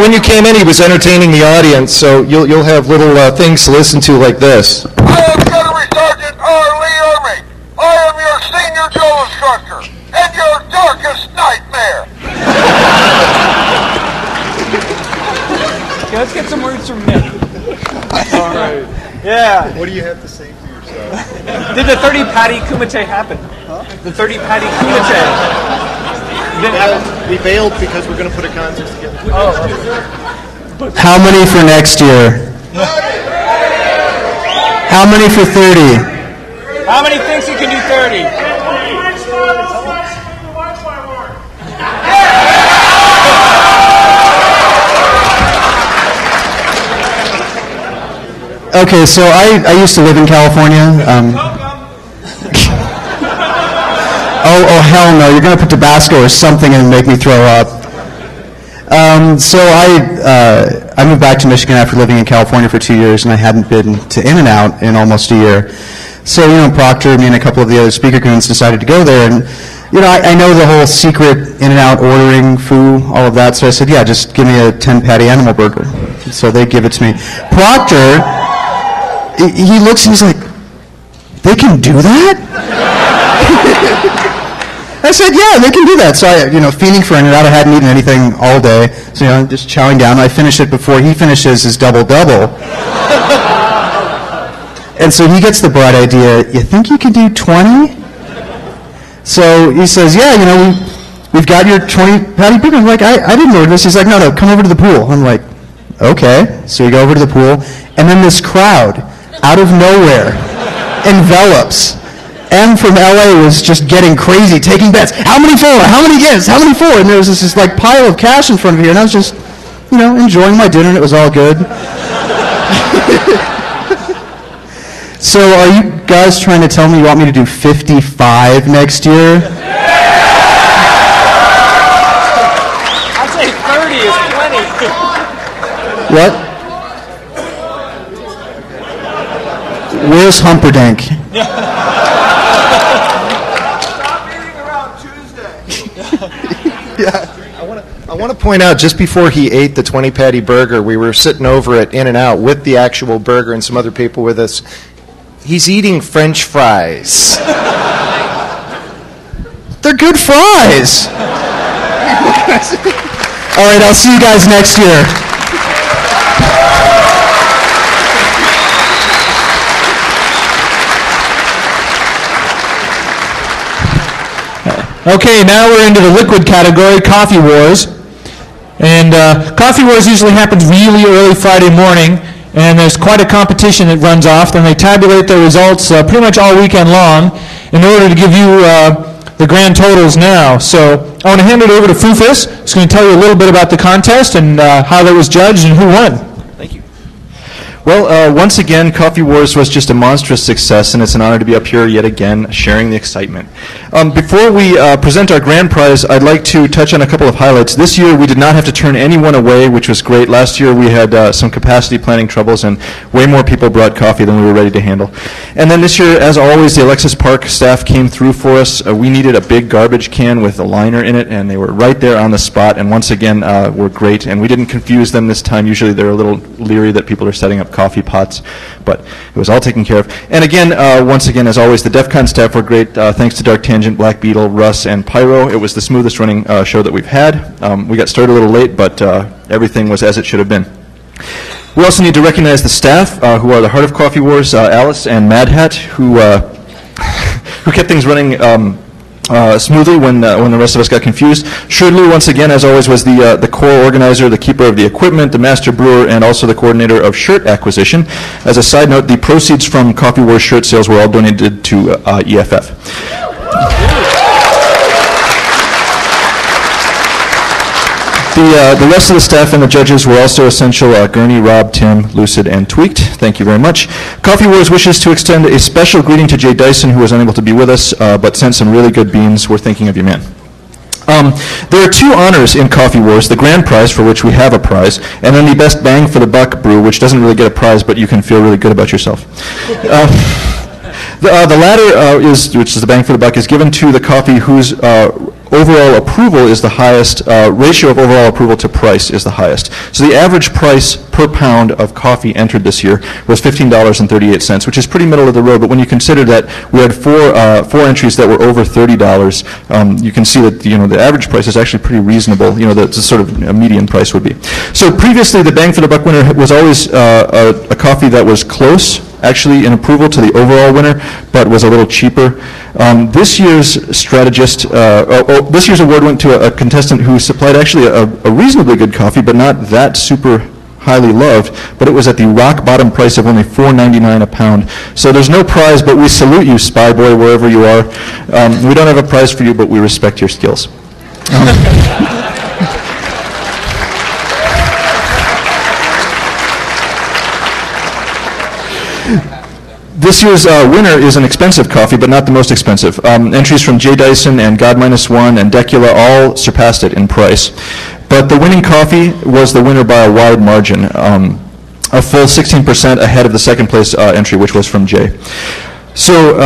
When you came in, he was entertaining the audience. So you'll have little things to listen to like this. I am Gunnery Sergeant R. Lee Ermey. I am your senior drill instructor and your darkest nightmare. Okay, let's get some words from Nick. All right. Yeah. What do you have to say for yourself? Did the 30-patty kumite happen? Huh? The 30-patty kumite. Didn't happen. We bailed because we're going to put a contest together. How many for next year? How many for 30? How many thinks you can do 30? Okay, so I used to live in California. Oh, hell no. You're going to put Tabasco or something and make me throw up. So I moved back to Michigan after living in California for 2 years, and I hadn't been to In-N-Out in almost a year. So, Proctor, me and a couple of the other speaker goons decided to go there. And, I know the whole secret In-N-Out ordering, foo, all of that. So I said, yeah, just give me a 10-patty animal burger. So they give it to me. Proctor, he looks and he's like, they can do that? I said, yeah, they can do that. So I, fiending for In-N-Out, I hadn't eaten anything all day. So, just chowing down. I finished it before he finishes his double-double. And so he gets the bright idea, you think you can do 20? So he says, yeah, we've got your 20 patty burger. I'm like, I didn't order this. He's like, no, come over to the pool. I'm like, okay. So we go over to the pool, and then this crowd, out of nowhere, envelops. M from LA was just getting crazy, taking bets. How many for? How many gifts? How many for? And there was this like pile of cash in front of me, and I was just, enjoying my dinner, and it was all good. So are you guys trying to tell me you want me to do 55 next year? I'd say 30 is plenty. What? Where's Humperdinck? Yeah. I want to point out, just before he ate the 20-patty burger, we were sitting over at In-N-Out with the actual burger and some other people with us. He's eating French fries. They're good fries. All right, I'll see you guys next year. Okay, now we're into the liquid category, Coffee Wars. And Coffee Wars usually happens really early Friday morning, and there's quite a competition that runs off. Then they tabulate their results pretty much all weekend long in order to give you the grand totals now. So I want to hand it over to Fufus, who's going to tell you a little bit about the contest and how that was judged and who won. Well, once again, Coffee Wars was just a monstrous success, and it's an honor to be up here yet again sharing the excitement. Before we present our grand prize, I'd like to touch on a couple of highlights. This year, we did not have to turn anyone away, which was great. Last year, we had some capacity planning troubles, and way more people brought coffee than we were ready to handle. And then this year, as always, the Alexis Park staff came through for us. We needed a big garbage can with a liner in it, and they were right there on the spot, and once again, were great. And we didn't confuse them this time. Usually, they're a little leery that people are setting up coffee pots, but it was all taken care of. And again, once again, as always, the DEF CON staff were great. Thanks to Dark Tangent, Black Beetle, Russ, and Pyro. It was the smoothest running show that we've had. We got started a little late, but everything was as it should have been. We also need to recognize the staff, who are the heart of Coffee Wars, Alice and Mad Hat, who kept things running smoothly when the rest of us got confused. Shurdlu, once again, as always, was the core organizer, the keeper of the equipment, the master brewer, and also the coordinator of shirt acquisition. As a side note, the proceeds from Coffee Wars shirt sales were all donated to EFF. The rest of the staff and the judges were also essential. Gurney, Rob, Tim, Lucid, and Tweaked. Thank you very much. Coffee Wars wishes to extend a special greeting to Jay Dyson, who was unable to be with us, but sent some really good beans. We're thinking of you, man. There are two honors in Coffee Wars, the grand prize, for which we have a prize, and then the best bang for the buck brew, which doesn't really get a prize, but you can feel really good about yourself. The latter, which is the bang for the buck, is given to the coffee whose overall approval is the highest, ratio of overall approval to price is the highest. So the average price per pound of coffee entered this year was $15.38, which is pretty middle of the road, but when you consider that we had four entries that were over $30, you can see that the average price is actually pretty reasonable, the sort of a median price would be. So previously the bang for the buck winner was always a coffee that was close, actually in approval to the overall winner, but was a little cheaper. This year's this year's award went to a contestant who supplied actually a reasonably good coffee, but not that super highly loved, but it was at the rock bottom price of only $4.99 a pound. So there's no prize, but we salute you, Spy Boy, wherever you are. We don't have a prize for you, but we respect your skills. This year's winner is an expensive coffee, but not the most expensive. Entries from Jay Dyson and God-1 and Decula all surpassed it in price. But the winning coffee was the winner by a wide margin, a full 16% ahead of the second place entry, which was from Jay. So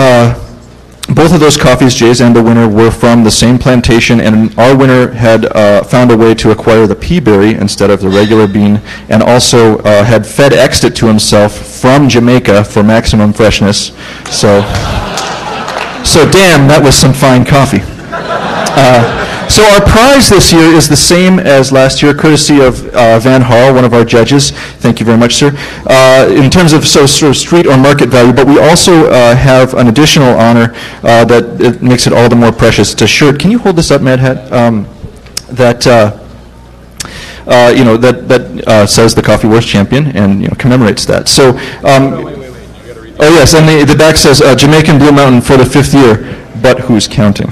both of those coffees, Jay's and the winner, were from the same plantation, and our winner had found a way to acquire the pea berry instead of the regular bean, and also had FedExed it to himself from Jamaica for maximum freshness. So damn, that was some fine coffee. So our prize this year is the same as last year, courtesy of Van Hall, one of our judges. Thank you very much, sir. In terms of sort of street or market value, but we also have an additional honor that it makes it all the more precious. It's a shirt. Can you hold this up, Mad Hat? That says the Coffee Wars champion and commemorates that. So, oh yes, and the back says Jamaican Blue Mountain for the 5th year, but who's counting?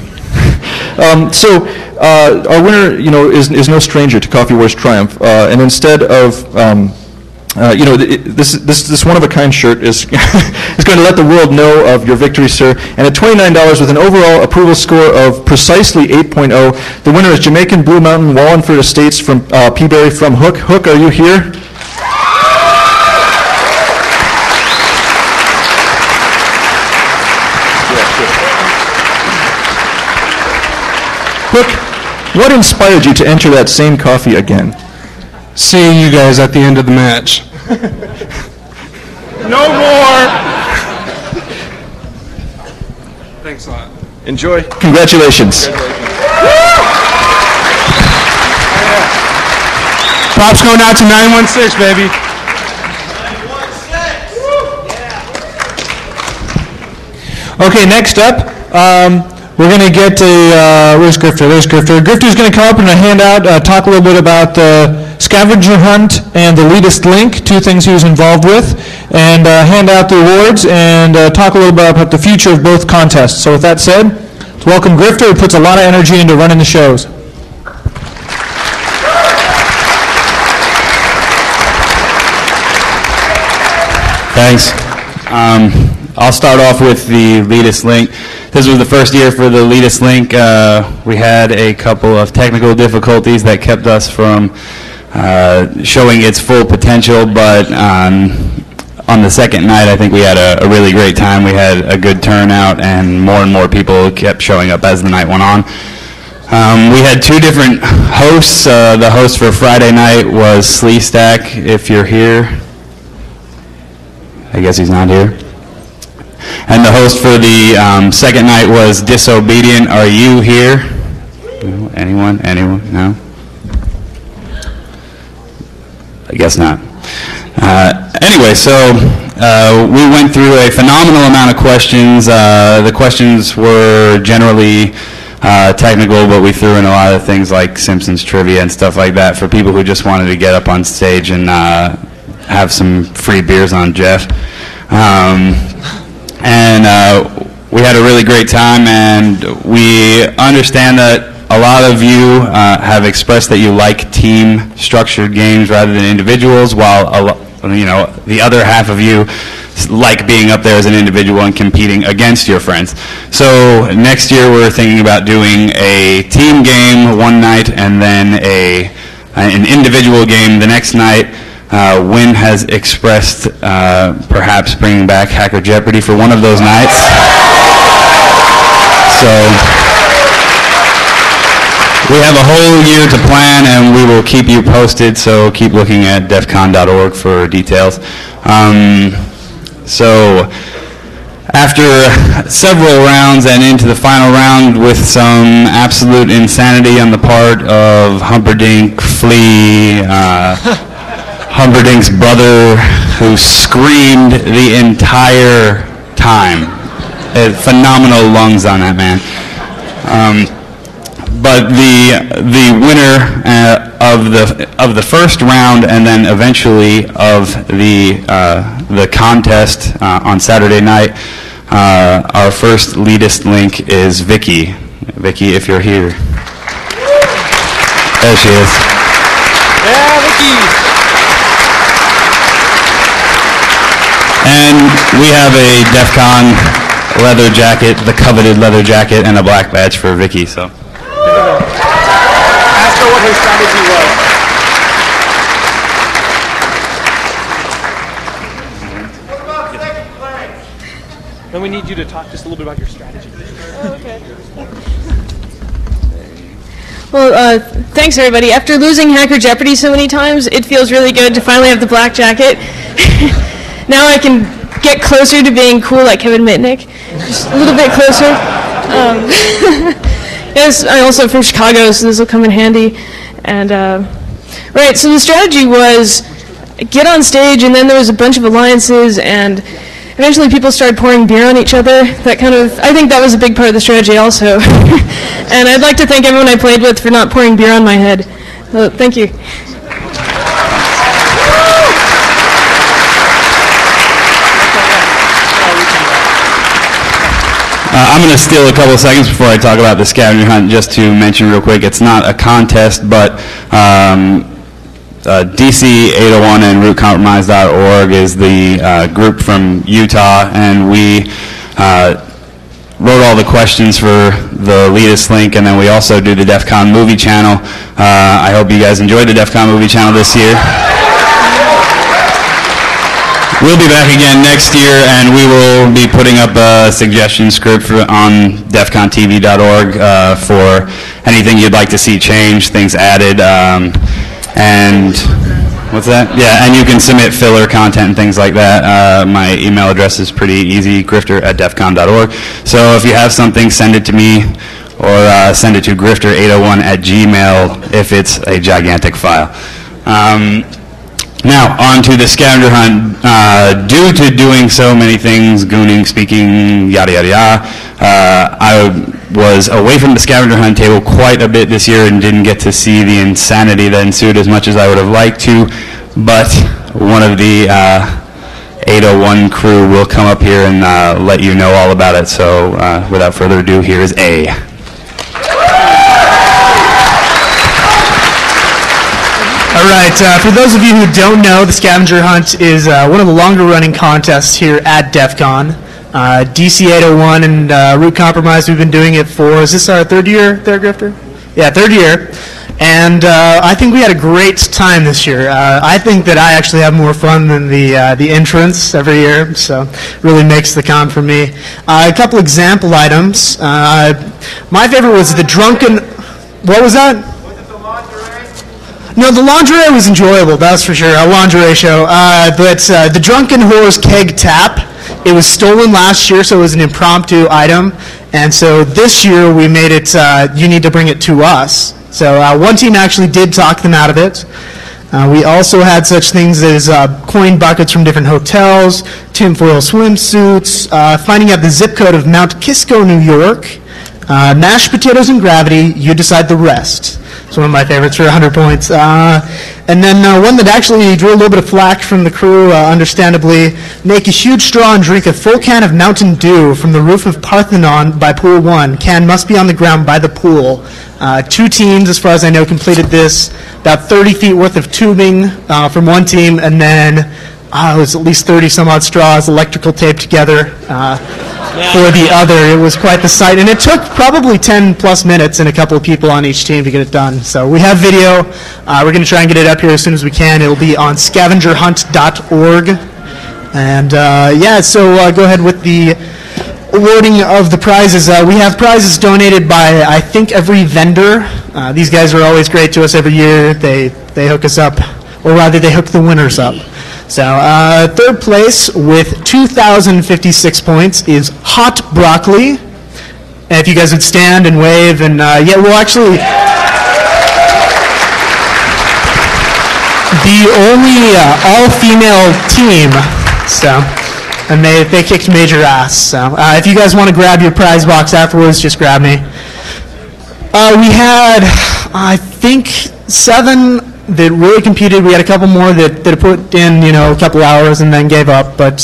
So our winner, is no stranger to Coffee Wars Triumph, and instead of this one-of-a-kind shirt is is going to let the world know of your victory, sir. And at $29 with an overall approval score of precisely 8.0, the winner is Jamaican Blue Mountain Wallingford Estates from Peaberry from Hook. Hook, are you here? Hook, what inspired you to enter that same coffee again? Seeing you guys at the end of the match. No more. Thanks a lot. Enjoy. Congratulations. Props going out to 916, baby. Okay, next up, we're going to get where's Grifter? There's Grifter. Grifter's going to come up and hand out, talk a little bit about the scavenger hunt and the elitist link, two things he was involved with, and hand out the awards and talk a little bit about the future of both contests. So with that said, let's welcome Grifter, who puts a lot of energy into running the shows. Thanks. I'll start off with the elitist link. This was the first year for the elitist link. We had a couple of technical difficulties that kept us from showing its full potential, but on the second night I think we had a really great time. We had a good turnout and more people kept showing up as the night went on. We had two different hosts. The host for Friday night was Sleestack, if you're here. I guess he's not here. And the host for the second night was Disobedient. Are you here? Anyone? No? I guess not. Anyway, so we went through a phenomenal amount of questions. The questions were generally technical, but we threw in a lot of things like Simpsons trivia and stuff like that for people who just wanted to get up on stage and have some free beers on Jeff. We had a really great time, and we understand that a lot of you have expressed that you like team-structured games rather than individuals, while the other half of you like being up there as an individual and competing against your friends. So next year we're thinking about doing a team game one night and then an individual game the next night. Wynn has expressed perhaps bringing back Hacker Jeopardy for one of those nights. So we have a whole year to plan, and we will keep you posted, so keep looking at defcon.org for details. So after several rounds and into the final round with some absolute insanity on the part of Humperdinck, Flea, Humperdink's brother, who screamed the entire time. Phenomenal lungs on that man. But the winner of the first round and then eventually of the contest on Saturday night, our first elitist link is Vicky. Vicky, if you're here. There she is. Yeah, Vicky. And we have a DEF CON leather jacket, the coveted leather jacket, and a black badge for Vicky. So. Ask her what her strategy was. Then we need you to talk just a little bit about your strategy. Okay. Well, thanks everybody. After losing Hacker Jeopardy so many times, it feels really good to finally have the black jacket. Now I can get closer to being cool like Kevin Mitnick, just a little bit closer. Yes, I also from Chicago, so this will come in handy. And right, so the strategy was get on stage, and then there was a bunch of alliances, and eventually people started pouring beer on each other. That kind of, I think that was a big part of the strategy also. And I'd like to thank everyone I played with for not pouring beer on my head. Thank you. I'm going to steal a couple of seconds before I talk about the scavenger hunt, just to mention real quick, it's not a contest, but DC 801 and rootcompromise.org is the group from Utah, and we wrote all the questions for the Leadus link, and then we also do the DEF CON movie channel. I hope you guys enjoyed the DEF CON movie channel this year. We'll be back again next year, and we will be putting up a suggestion script on defcontv.org for anything you'd like to see changed, things added, and what's that? Yeah, and you can submit filler content and things like that. My email address is pretty easy, grifter@defcon.org. So if you have something, send it to me, or send it to grifter801@gmail if it's a gigantic file. Now, on to the scavenger hunt. Due to doing so many things, gooning, speaking, yada, yada, yada, I was away from the scavenger hunt table quite a bit this year and didn't get to see the insanity that ensued as much as I would have liked to, but one of the 801 crew will come up here and let you know all about it. So without further ado, here is A. All right, for those of you who don't know, the scavenger hunt is one of the longer running contests here at DEF CON. DC 801 and Root Compromise, we've been doing it for, is this our third year there, Grifter? Yeah, third year. And I think we had a great time this year. I think that I actually have more fun than the entrants every year, so really makes the con for me. A couple example items. My favorite was the drunken, what was that? No, the lingerie was enjoyable, that's for sure, a lingerie show. But the Drunken Whore's Keg Tap, it was stolen last year, so it was an impromptu item. And so this year we made it, you need to bring it to us. So one team actually did talk them out of it. We also had such things as coin buckets from different hotels, tinfoil swimsuits, finding out the zip code of Mount Kisco, New York, mashed potatoes and gravity, you decide the rest. It's one of my favorites for 100 points. And then one that actually drew a little bit of flack from the crew, understandably, make a huge straw and drink a full can of Mountain Dew from the roof of Parthenon by Pool 1. Can must be on the ground by the pool. Two teams, as far as I know, completed this. About 30 feet worth of tubing from one team, and then it was at least 30 some odd straws, electrical taped together for the other. It was quite the sight, and it took probably 10 plus minutes and a couple of people on each team to get it done. So we have video. We're going to try and get it up here as soon as we can. It'll be on scavengerhunt.org. And yeah, so go ahead with the awarding of the prizes. We have prizes donated by, I think, every vendor. These guys are always great to us every year. They hook us up, or rather they hook the winners up. So third place with 2,056 points is Hot Broccoli. And if you guys would stand and wave, and yeah, we'll actually, the only all-female team, so, and they kicked major ass. So if you guys want to grab your prize box afterwards, just grab me. We had, I think, 7 that really competed. We had a couple more that put in, a couple hours and then gave up, but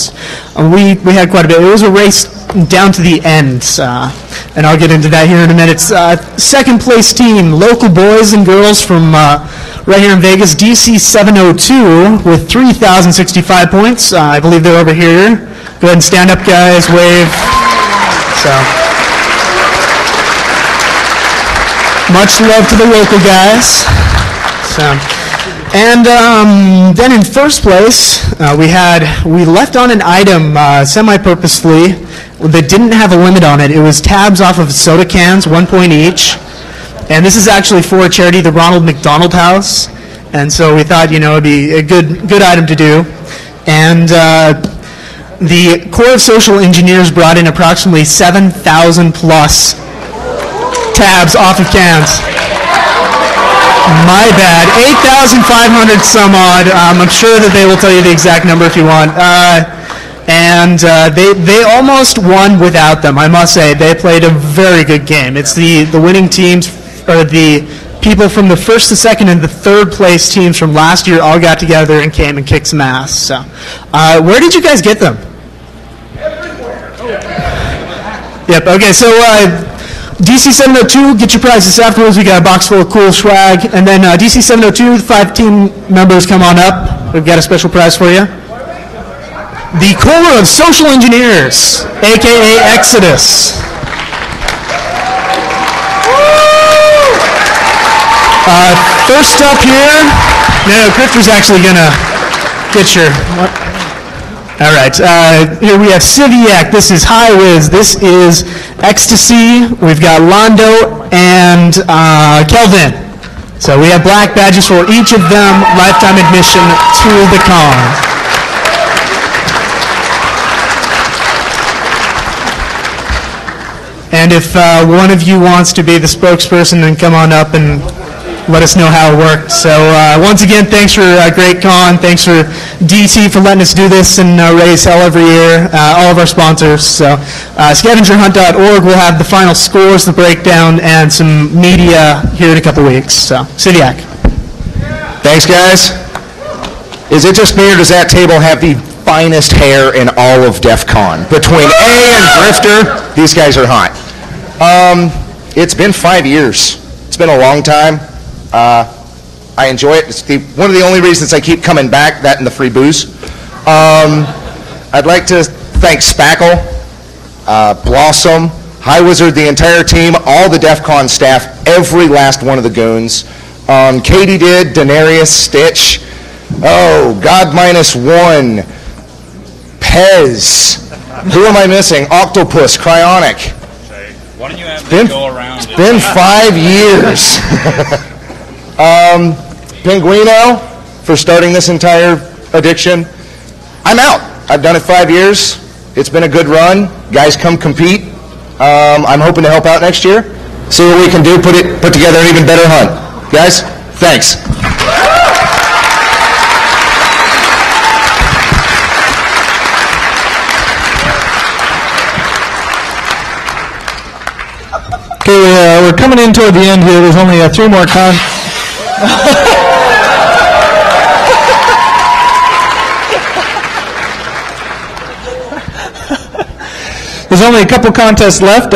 we had quite a bit. It was a race down to the end, and I'll get into that here in a minute. Second place team, local boys and girls from right here in Vegas, DC 702 with 3,065 points. I believe they're over here. Go ahead and stand up, guys, wave. So, much love to the local guys. So, and then in first place, we left on an item semi-purposefully that didn't have a limit on it. It was tabs off of soda cans, 1 point each. And this is actually for a charity, the Ronald McDonald House. And so we thought, it'd be a good item to do. And the Corps of Social Engineers brought in approximately 7,000 plus tabs off of cans. My bad. 8,500 some odd. I'm sure that they will tell you the exact number if you want. They almost won without them, I must say. They played a very good game. It's the winning teams, or the people from the first, the second, and the third place teams from last year all got together and came and kicked some ass. So, where did you guys get them? Yep, okay, so DC 702, get your prizes afterwards. We got a box full of cool swag. And then DC 702, 5 team members, come on up. We've got a special prize for you. The Corps of Social Engineers, a.k.a. Exodus. First up here, no, Grifter's actually going to get your... What? All right, here we have Civiac. This is High Wiz. This is Ecstasy. We've got Londo and Kelvin. So we have black badges for each of them. Lifetime admission to the con. And if one of you wants to be the spokesperson, then come on up and let us know how it worked. So once again, thanks for a great con. Thanks for DT for letting us do this and raise hell every year. All of our sponsors. So scavengerhunt.org will have the final scores, the breakdown, and some media here in a couple weeks. So, Civiac. Thanks, guys. Is it just me, or does that table have the finest hair in all of DEF CON? Between A and Grifter, these guys are hot. It's been 5 years. It's been a long time. I enjoy it. It's one of the only reasons I keep coming back, that and the free booze. I'd like to thank Spackle, Blossom, High Wizard, the entire team, all the DEF CON staff, every last one of the goons. Katie did, Denarius, Stitch, God -1, Pez, who am I missing? Octopus, Cryonic. Why don't you have them go around? It's been 5 years. Pinguino for starting this entire addiction. I'm out. I've done it 5 years. It's been a good run. Guys, come compete. I'm hoping to help out next year. See what we can do. Put together an even better hunt. Guys, thanks. Okay, we're coming in toward the end here. There's only 3 more There's only a couple contests left.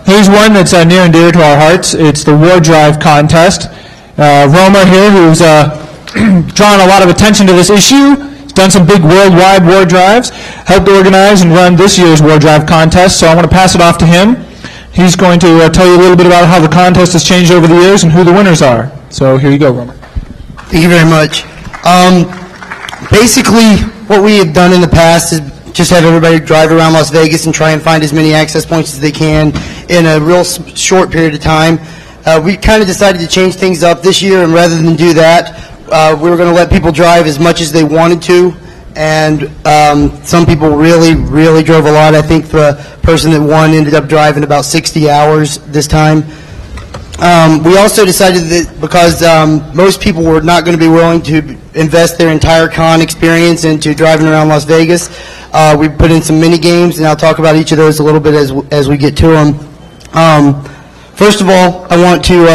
Here's one that's near and dear to our hearts. It's the War Drive contest. Roma here, who's drawn a lot of attention to this issue, he's done some big worldwide war drives, helped organize and run this year's War Drive contest, so I want to pass it off to him. He's going to tell you a little bit about how the contest has changed over the years and who the winners are. So here you go, Roma. Thank you very much. Basically, what we have done in the past is just have everybody drive around Las Vegas and try and find as many access points as they can in a real short period of time. We kind of decided to change things up this year, and rather than do that, we were going to let people drive as much as they wanted to. And some people really, really drove a lot. I think the person that won ended up driving about 60 hours this time. We also decided that because most people were not going to be willing to invest their entire con experience into driving around Las Vegas, we put in some mini games, and I'll talk about each of those a little bit as we get to them. First of all, I want to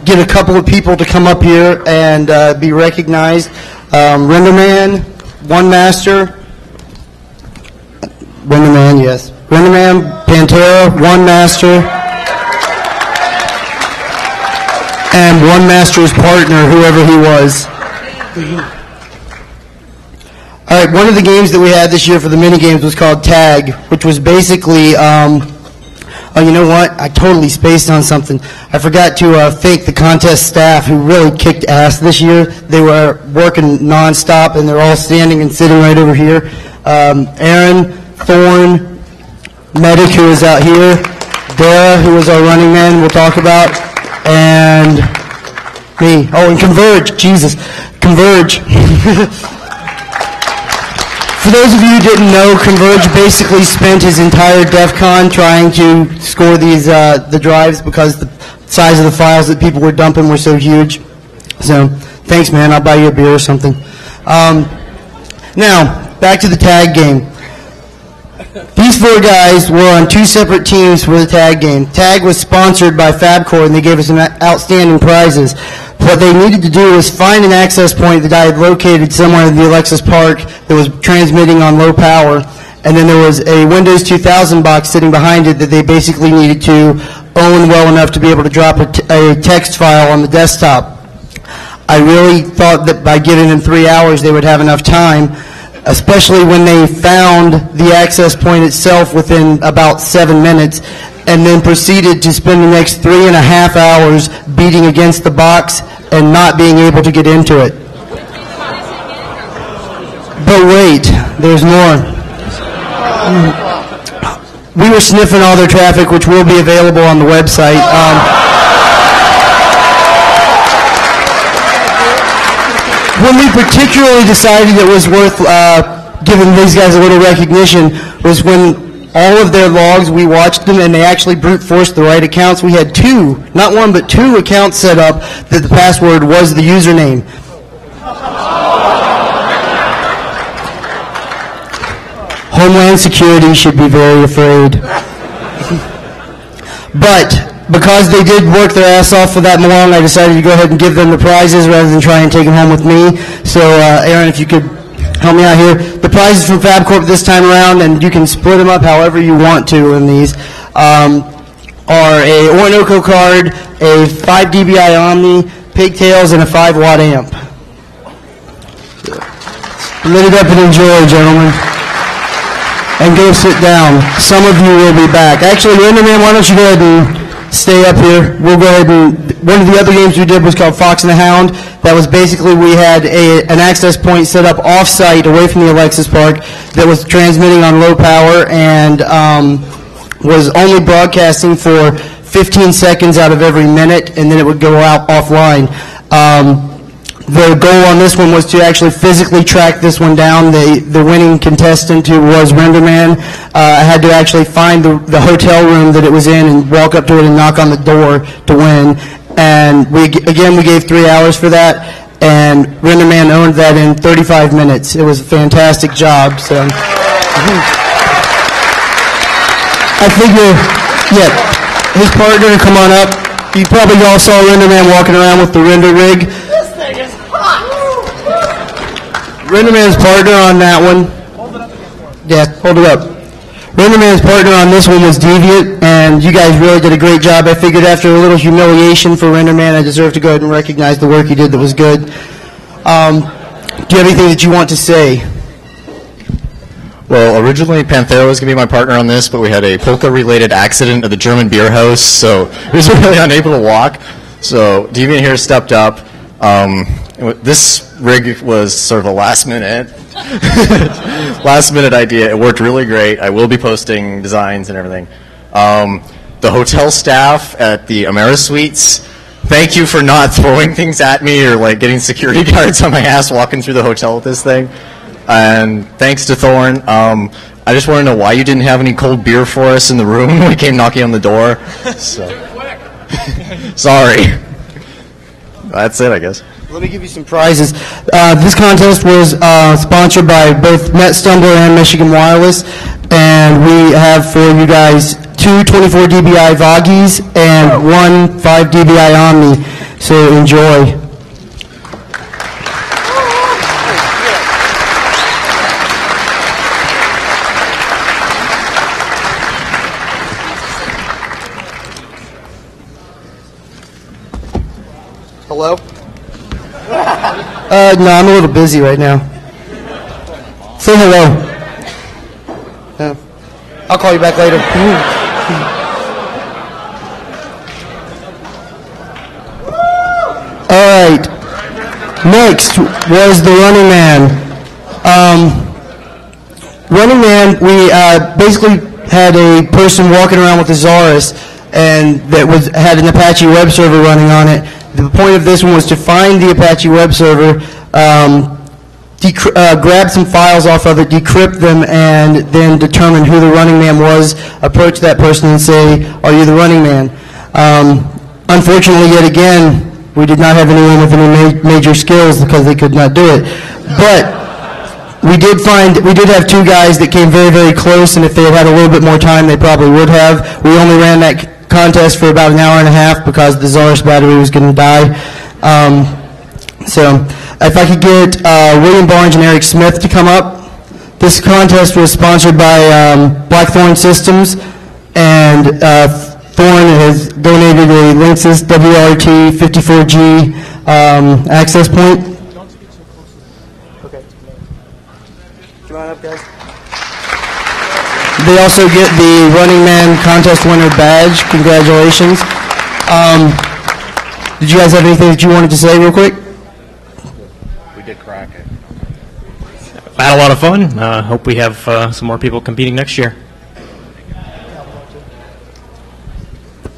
get a couple of people to come up here and be recognized. Renderman, One Master, Renderman, yes. Renderman, Pantera, One Master, and One Master's partner, whoever he was. All right, one of the games that we had this year for the mini games was called Tag, which was basically, oh, you know what? I totally spaced on something. I forgot to thank the contest staff who really kicked ass this year. They were working nonstop, and they're all standing and sitting right over here. Aaron, Thorne, Medic, who is out here, Dara, who was our running man, we'll talk about, and me. Oh, and Converge, Jesus, Converge. For those of you who didn't know, Converge basically spent his entire DEF CON trying to score these the drives because size of the files that people were dumping were so huge. So, thanks, man. I'll buy you a beer or something. Now, back to the tag game. These 4 guys were on 2 separate teams for the tag game. Tag was sponsored by Fabcore, and they gave us some outstanding prizes. What they needed to do was find an access point that I had located somewhere in the Alexis Park that was transmitting on low power, and then there was a Windows 2000 box sitting behind it that they basically needed to own well enough to be able to drop a text file on the desktop. I really thought that by giving them 3 hours they would have enough time, especially when they found the access point itself within about 7 minutes, and then proceeded to spend the next 3.5 hours beating against the box and not being able to get into it. But wait, there's more. We were sniffing all their traffic, which will be available on the website. When we particularly decided it was worth giving these guys a little recognition was when all of their logs, we watched them, and they actually brute forced the right accounts. We had 2, not 1, but 2 accounts set up that the password was the username. Homeland Security should be very afraid. But because they did work their ass off for that long, I decided to go ahead and give them the prizes rather than try and take them home with me. So, Aaron, if you could help me out here. The prizes from FabCorp this time around, and you can split them up however you want to in these, are a Orinoco card, a 5 dBi Omni, pigtails, and a 5-watt amp. Lit it up and enjoy, gentlemen. And go sit down. Some of you will be back. Actually, Renderman, why don't you go ahead and stay up here. We'll go ahead and, one of the other games we did was called Fox and the Hound. That was basically, we had an access point set up off-site away from the Alexis Park that was transmitting on low power and was only broadcasting for 15 seconds out of every minute, and then it would go out offline. The goal on this one was to actually physically track this one down. The winning contestant, who was Renderman, had to actually find the hotel room that it was in and walk up to it and knock on the door to win. And we gave 3 hours for that, and Renderman owned that in 35 minutes. It was a fantastic job. So I figure, yeah, his partner, come on up. You probably all saw Renderman walking around with the render rig. Renderman's partner on that one. Yeah, hold it up. Renderman's partner on this one was Deviant, and you guys really did a great job. I figured after a little humiliation for Renderman, I deserve to go ahead and recognize the work he did that was good. Do you have anything that you want to say? Well, originally Panthera was going to be my partner on this, but we had a polka-related accident at the German beer house, so he was really unable to walk. So Deviant here stepped up. This rig was sort of a last minute idea. It worked really great. I will be posting designs and everything. The hotel staff at the Amerisuites, thank you for not throwing things at me or like getting security guards on my ass walking through the hotel with this thing. And thanks to Thorn. I just want to know why you didn't have any cold beer for us in the room when we came knocking on the door. So. Sorry. That's it, I guess. Let me give you some prizes. This contest was sponsored by both NetStumbler and Michigan Wireless, and we have for you guys 2 24 dBi Voggies and 1 5 dBi Omni. So enjoy. Hello? No, I'm a little busy right now. Say hello. No. I'll call you back later. All right. Next was the Running Man. Running Man, we basically had a person walking around with a Zaurus, and that had an Apache web server running on it. The point of this one was to find the Apache web server, grab some files off of it, decrypt them, and then determine who the Running Man was, approach that person and say, are you the Running Man? Unfortunately, yet again, we did not have anyone with any major skills because they could not do it. But we did have two guys that came very, very close, and if they had had a little bit more time, they probably would have. We only ran that contest for about an hour and a half because the Czar's battery was going to die. So if I could get William Barnes and Eric Smith to come up. This contest was sponsored by Blackthorn Systems, and Thorn has donated a Linksys WRT 54G access point. Come on up, guys. They also get the Running Man contest winner badge. Congratulations. Did you guys have anything that you wanted to say real quick? We did crack it. Had a lot of fun. Hope we have some more people competing next year.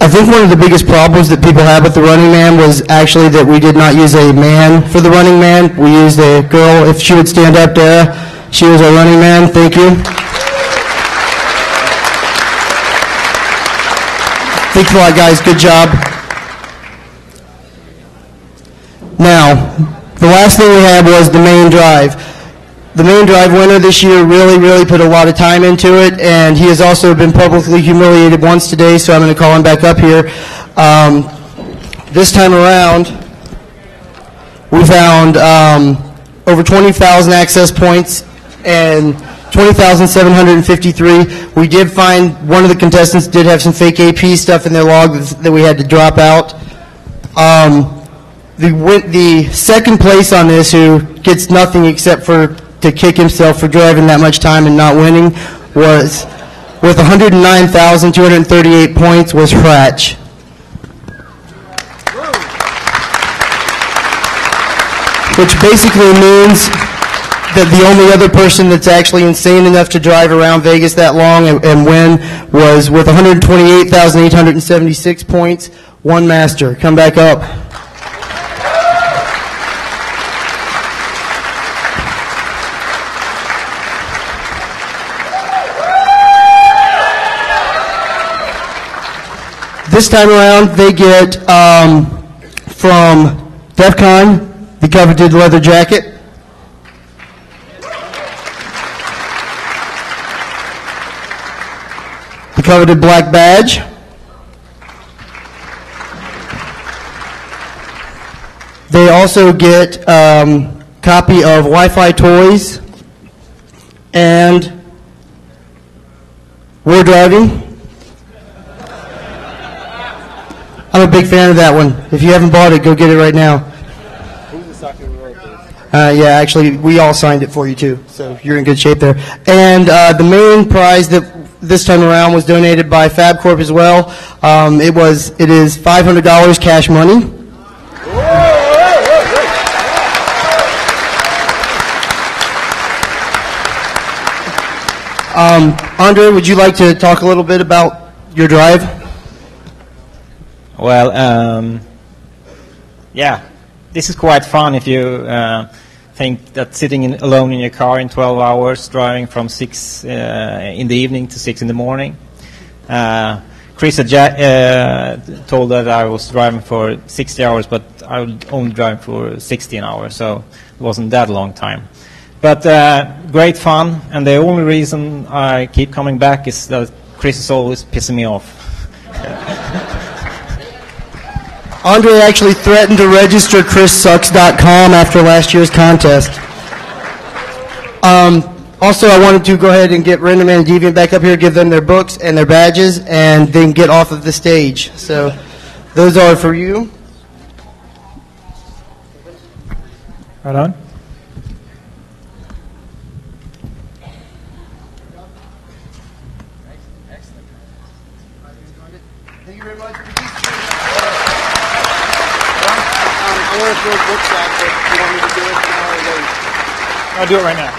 I think one of the biggest problems that people had with the Running Man was actually that we did not use a man for the Running Man. We used a girl. If she would stand up there, she was our Running Man. Thank you. Thanks a lot, guys. Good job. Now, the last thing we had was the main drive. The main drive winner this year really put a lot of time into it, and he has also been publicly humiliated once today, so I'm going to call him back up here. This time around, we found over 20,000 access points and 20,753. We did find one of the contestants did have some fake AP stuff in their log that we had to drop out. The second place on this, who gets nothing except for to kick himself for driving that much time and not winning, was with 109,238 points was Hratch. Which basically means that the only other person that's actually insane enough to drive around Vegas that long and win was with 128,876 points, one master. Come back up. This time around, they get from DEF CON the coveted leather jacket. The coveted black badge. They also get copy of Wi-Fi toys and war driving. I'm a big fan of that one. If you haven't bought it, go get it right now. Yeah, actually, we all signed it for you too, so you're in good shape there. And the main prize that this time around was donated by FabCorp as well. It is $500 cash money. Andre, would you like to talk a little bit about your drive? Well, yeah, this is quite fun if you think that sitting alone in your car in 12 hours, driving from 6 in the evening to 6 in the morning. Chris told that I was driving for 60 hours, but I would only drive for 16 hours, so it wasn't that long time. But great fun, and the only reason I keep coming back is that Chris is always pissing me off. Andre actually threatened to register ChrisSucks.com after last year's contest. Also, I wanted to go ahead and get Random and Deviant back up here, give them their books and their badges, and then get off of the stage. So those are for you. Right on. Thank you very much. I want to throw books out, but you want me to do it now or later? I'll do it right now.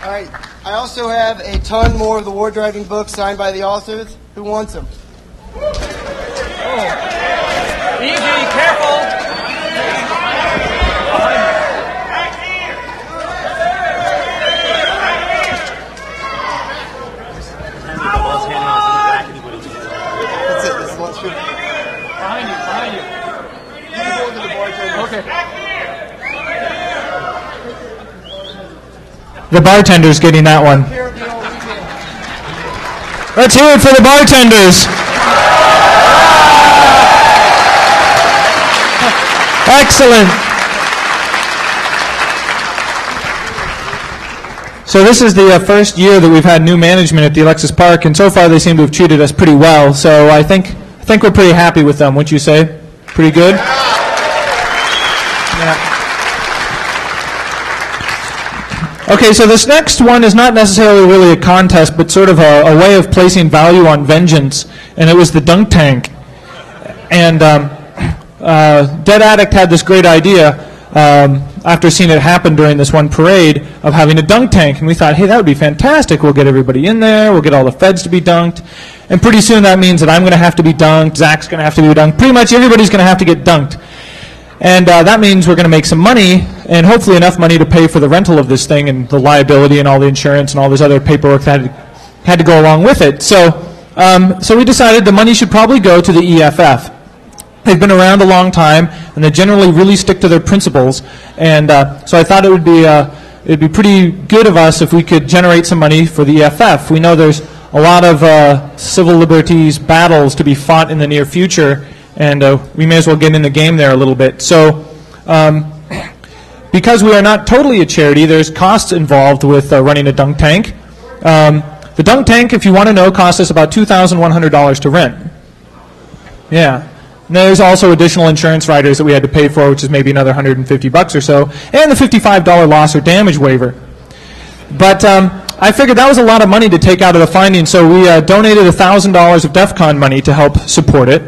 All right. I also have a ton more of the war driving books signed by the authors. Who wants them? Easy, careful. That's it. This is what's good. Behind you. the bartender's getting that one. Let's hear it for the bartenders. Excellent. So this is the first year that we've had new management at the Alexis Park, and so far they seem to have treated us pretty well. So I think we're pretty happy with them, wouldn't you say? Pretty good? Yeah. Okay, so this next one is not necessarily really a contest, but sort of a way of placing value on vengeance, and it was the dunk tank. And Dead Addict had this great idea after seeing it happen during this one parade of having a dunk tank, and we thought, hey, that would be fantastic. We'll get everybody in there, we'll get all the feds to be dunked, and pretty soon that means that I'm going to have to be dunked, Zach's going to have to be dunked, pretty much everybody's going to have to get dunked. And that means we're going to make some money, and hopefully enough money to pay for the rental of this thing and the liability and all the insurance and all this other paperwork that had to go along with it. So we decided the money should probably go to the EFF. They've been around a long time, and they generally really stick to their principles. And so I thought it'd be pretty good of us if we could generate some money for the EFF. We know there's a lot of civil liberties battles to be fought in the near future, and we may as well get in the game there a little bit. So because we are not totally a charity, there's costs involved with running a dunk tank. The dunk tank, if you want to know, costs us about $2,100 to rent. Yeah. And there's also additional insurance riders that we had to pay for, which is maybe another $150 or so, and the $55 loss or damage waiver. But I figured that was a lot of money to take out of the finding, so we donated $1,000 of DEF CON money to help support it.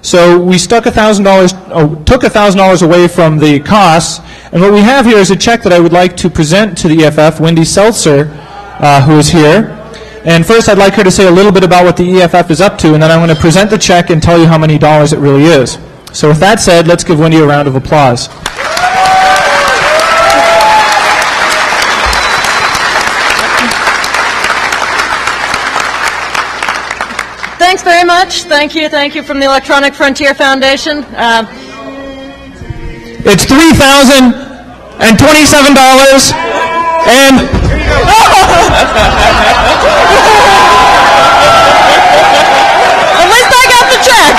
So we took $1,000 away from the costs, and what we have here is a check that I would like to present to the EFF, Wendy Seltzer, who is here. And first I'd like her to say a little bit about what the EFF is up to, and then I'm going to present the check and tell you how many dollars it really is. So with that said, let's give Wendy a round of applause. Thanks very much. Thank you from the Electronic Frontier Foundation. It's $3,027 and at least I got the check.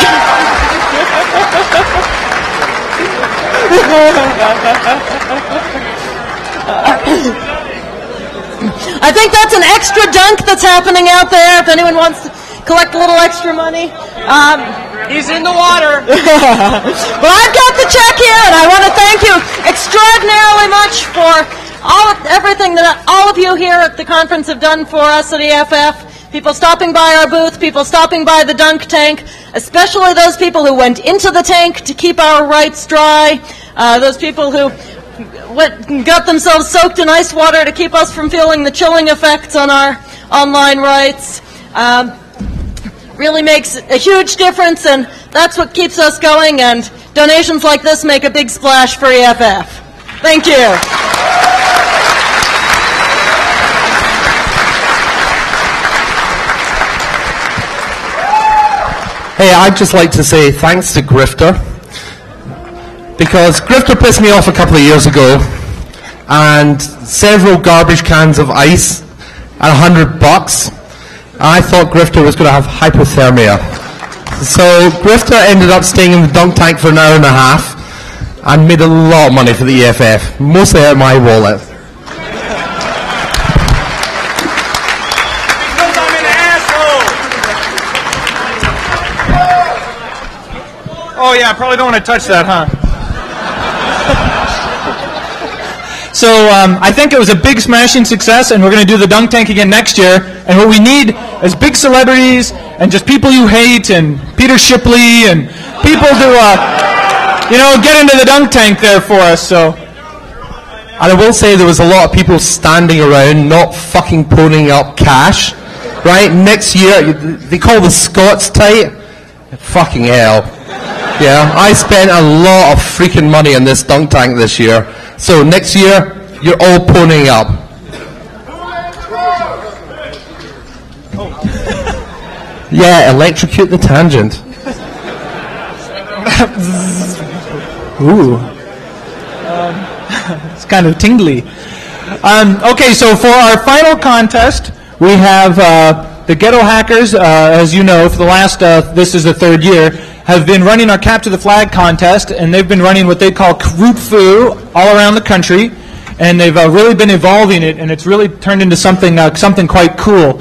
I think that's an extra dunk that's happening out there. If anyone wants to collect a little extra money. He's in the water. Well, I've got the check here, and I want to thank you extraordinarily much for everything that all of you here at the conference have done for us at EFF. People stopping by our booth, people stopping by the dunk tank, especially those people who went into the tank to keep our rights dry, those people who got themselves soaked in ice water to keep us from feeling the chilling effects on our online rights. Really makes a huge difference, and that's what keeps us going, and donations like this make a big splash for EFF. Thank you. Hey, I'd just like to say thanks to Grifter, because Grifter pissed me off a couple of years ago, and several garbage cans of ice at $100. I thought Grifter was going to have hypothermia. So Grifter ended up staying in the dunk tank for an hour and a half and made a lot of money for the EFF, mostly out of my wallet. Oh yeah, I probably don't want to touch that, huh? So I think it was a big smashing success, and we're going to do the dunk tank again next year. And what we need is big celebrities and just people you hate, and Peter Shipley, and people to, get into the dunk tank there for us. So, and I will say there was a lot of people standing around, not fucking ponying up cash. Right? Next year, they call the Scots tight. Fucking hell. Yeah, I spent a lot of freaking money on this dunk tank this year. So next year, you're all ponying up. Yeah, electrocute the tangent. Ooh. It's kind of tingly. Okay, so for our final contest, we have the Ghetto Hackers, as you know, for the last, this is the third year, have been running our Capture the Flag contest, and they've been running what they call Root Foo all around the country, and they've really been evolving it, and it's really turned into something quite cool.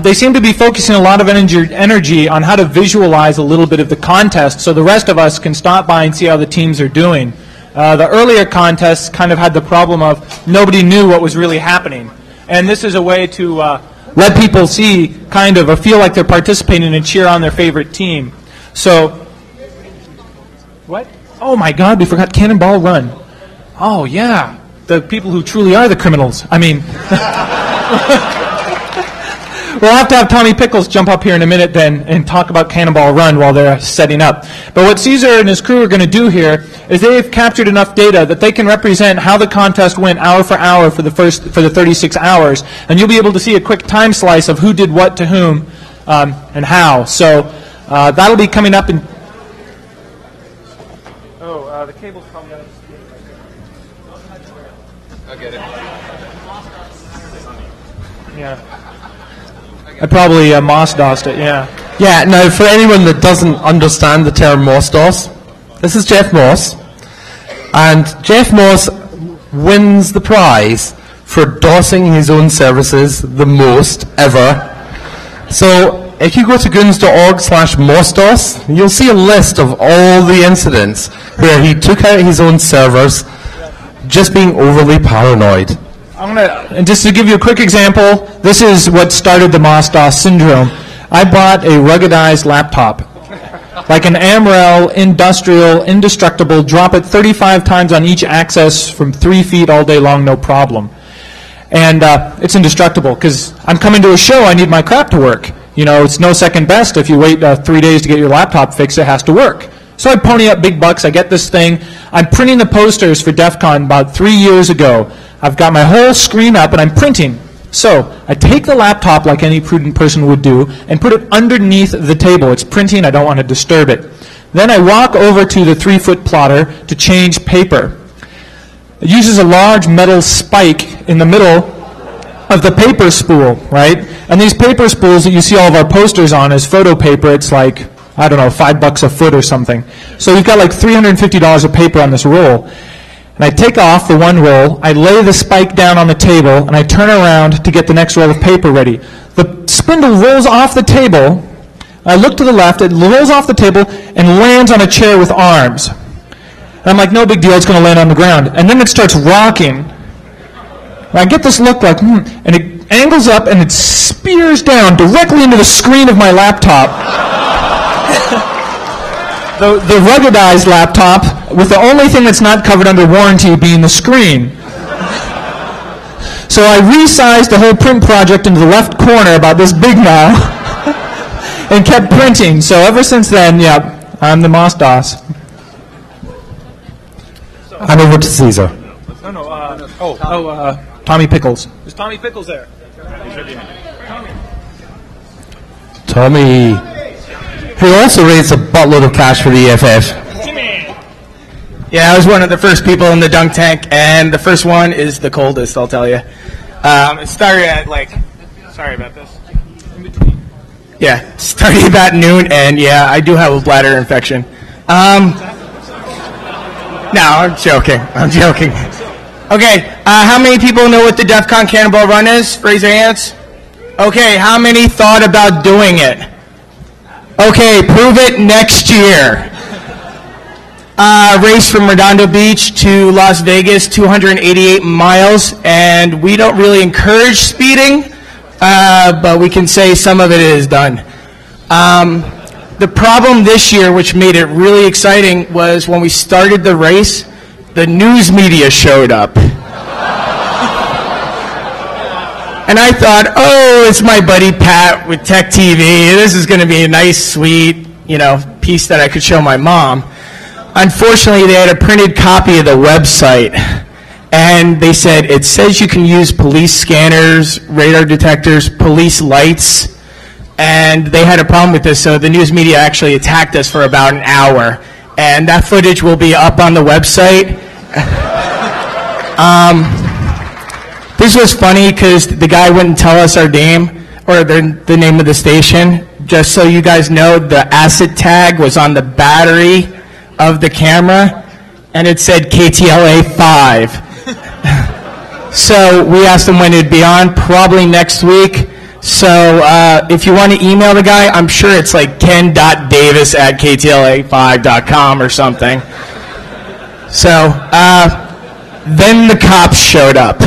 They seem to be focusing a lot of energy on how to visualize a little bit of the contest so the rest of us can stop by and see how the teams are doing. The earlier contests kind of had the problem of nobody knew what was really happening. And this is a way to let people see kind of or feel like they're participating and cheer on their favorite team. So, what? Oh my God, we forgot Cannonball Run. Oh yeah, the people who truly are the criminals. I mean... We'll have to have Tommy Pickles jump up here in a minute then and talk about Cannonball Run while they're setting up. But what Caesar and his crew are going to do here is they've captured enough data that they can represent how the contest went hour for hour for the 36 hours. And you'll be able to see a quick time slice of who did what to whom and how. So that'll be coming up in... Oh, the cable's probably out of the screen. I'll get it. Yeah. I probably Moss-DOSed it, yeah. Yeah, now for anyone that doesn't understand the term Moss-DOS, this is Jeff Moss. And Jeff Moss wins the prize for DOSing his own services the most ever. So if you go to goons.org/Moss-DOS, you'll see a list of all the incidents where he took out his own servers just being overly paranoid. And just to give you a quick example, this is what started the Moss-DOS syndrome. I bought a ruggedized laptop, like an AMREL, industrial, indestructible, drop it 35 times on each axis from 3 feet all day long, no problem. And it's indestructible because I'm coming to a show, I need my crap to work. You know, it's no second best. If you wait 3 days to get your laptop fixed, it has to work. So I pony up big bucks, I get this thing. I'm printing the posters for DEF CON about 3 years ago. I've got my whole screen up and I'm printing. So I take the laptop like any prudent person would do and put it underneath the table. It's printing, I don't want to disturb it. Then I walk over to the 3-foot plotter to change paper. It uses a large metal spike in the middle of the paper spool, right? And these paper spools that you see all of our posters on is photo paper. It's like, I don't know, $5 a foot or something. So we've got like $350 of paper on this roll. And I take off the one roll, I lay the spike down on the table, and I turn around to get the next roll of paper ready. The spindle rolls off the table. I look to the left, it rolls off the table and lands on a chair with arms. And I'm like, no big deal, it's going to land on the ground. And then it starts rocking. And I get this look like, and it angles up and it spears down directly into the screen of my laptop. The ruggedized laptop, with the only thing that's not covered under warranty being the screen. So I resized the whole print project into the left corner, about this big now, and kept printing. So ever since then, yeah, I'm the Moss-DOS. And over to Caesar. Tommy Pickles. Is Tommy Pickles there? Tommy, who also raised a buttload of cash for the EFF. Yeah, I was one of the first people in the dunk tank, and the first one is the coldest, I'll tell you. It started at sorry about this. Yeah, started about noon, and yeah, I do have a bladder infection. No, I'm joking. Okay, how many people know what the DEF CON Cannonball Run is? Raise your hands. Okay, how many thought about doing it? Okay, prove it next year. Race from Redondo Beach to Las Vegas, 288 miles, and we don't really encourage speeding, but we can say some of it is done. The problem this year, which made it really exciting, was when we started the race, the news media showed up. And I thought, oh, it's my buddy Pat with Tech TV. This is going to be a nice, sweet, piece that I could show my mom. Unfortunately, they had a printed copy of the website, and they said, it says you can use police scanners, radar detectors, police lights, and they had a problem with this, so the news media actually attacked us for about an hour. And that footage will be up on the website. This was funny because the guy wouldn't tell us our name or the name of the station. Just so you guys know, the asset tag was on the battery of the camera, and it said KTLA 5. So we asked him when it'd be on, probably next week. So if you want to email the guy, I'm sure it's like ken.davis@ktla5.com or something. So then the cops showed up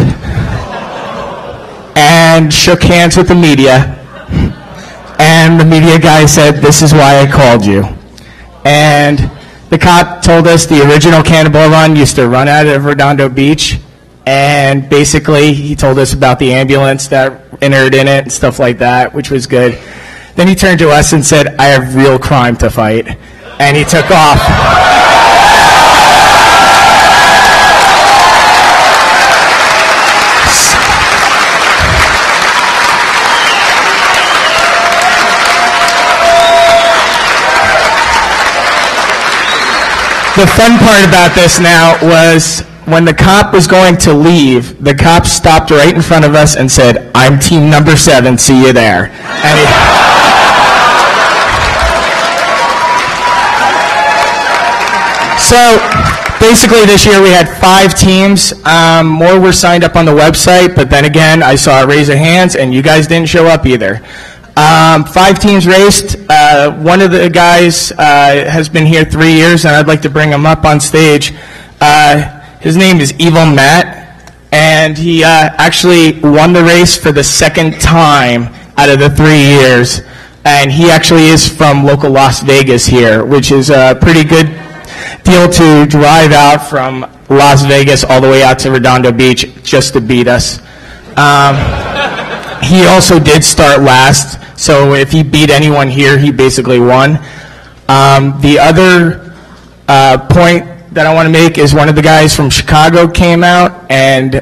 and shook hands with the media. And the media guy said, "This is why I called you." And the cop told us the original Cannonball Run used to run out of Redondo Beach. And basically, he told us about the ambulance that entered in it and stuff like that, which was good. Then he turned to us and said, "I have real crime to fight." And he took off. The fun part about this now was when the cop was going to leave, the cop stopped right in front of us and said, "I'm team number 7, see you there." And so basically this year we had 5 teams. More were signed up on the website, but then again, I saw a raise of hands and you guys didn't show up either. 5 teams raced. One of the guys has been here 3 years, and I'd like to bring him up on stage. His name is Evil Matt, and he actually won the race for the 2nd time out of the 3 years. And he actually is from local Las Vegas here, which is a pretty good deal to drive out from Las Vegas all the way out to Redondo Beach just to beat us. He also did start last, so if he beat anyone here, he basically won. The other point that I want to make is one of the guys from Chicago came out, and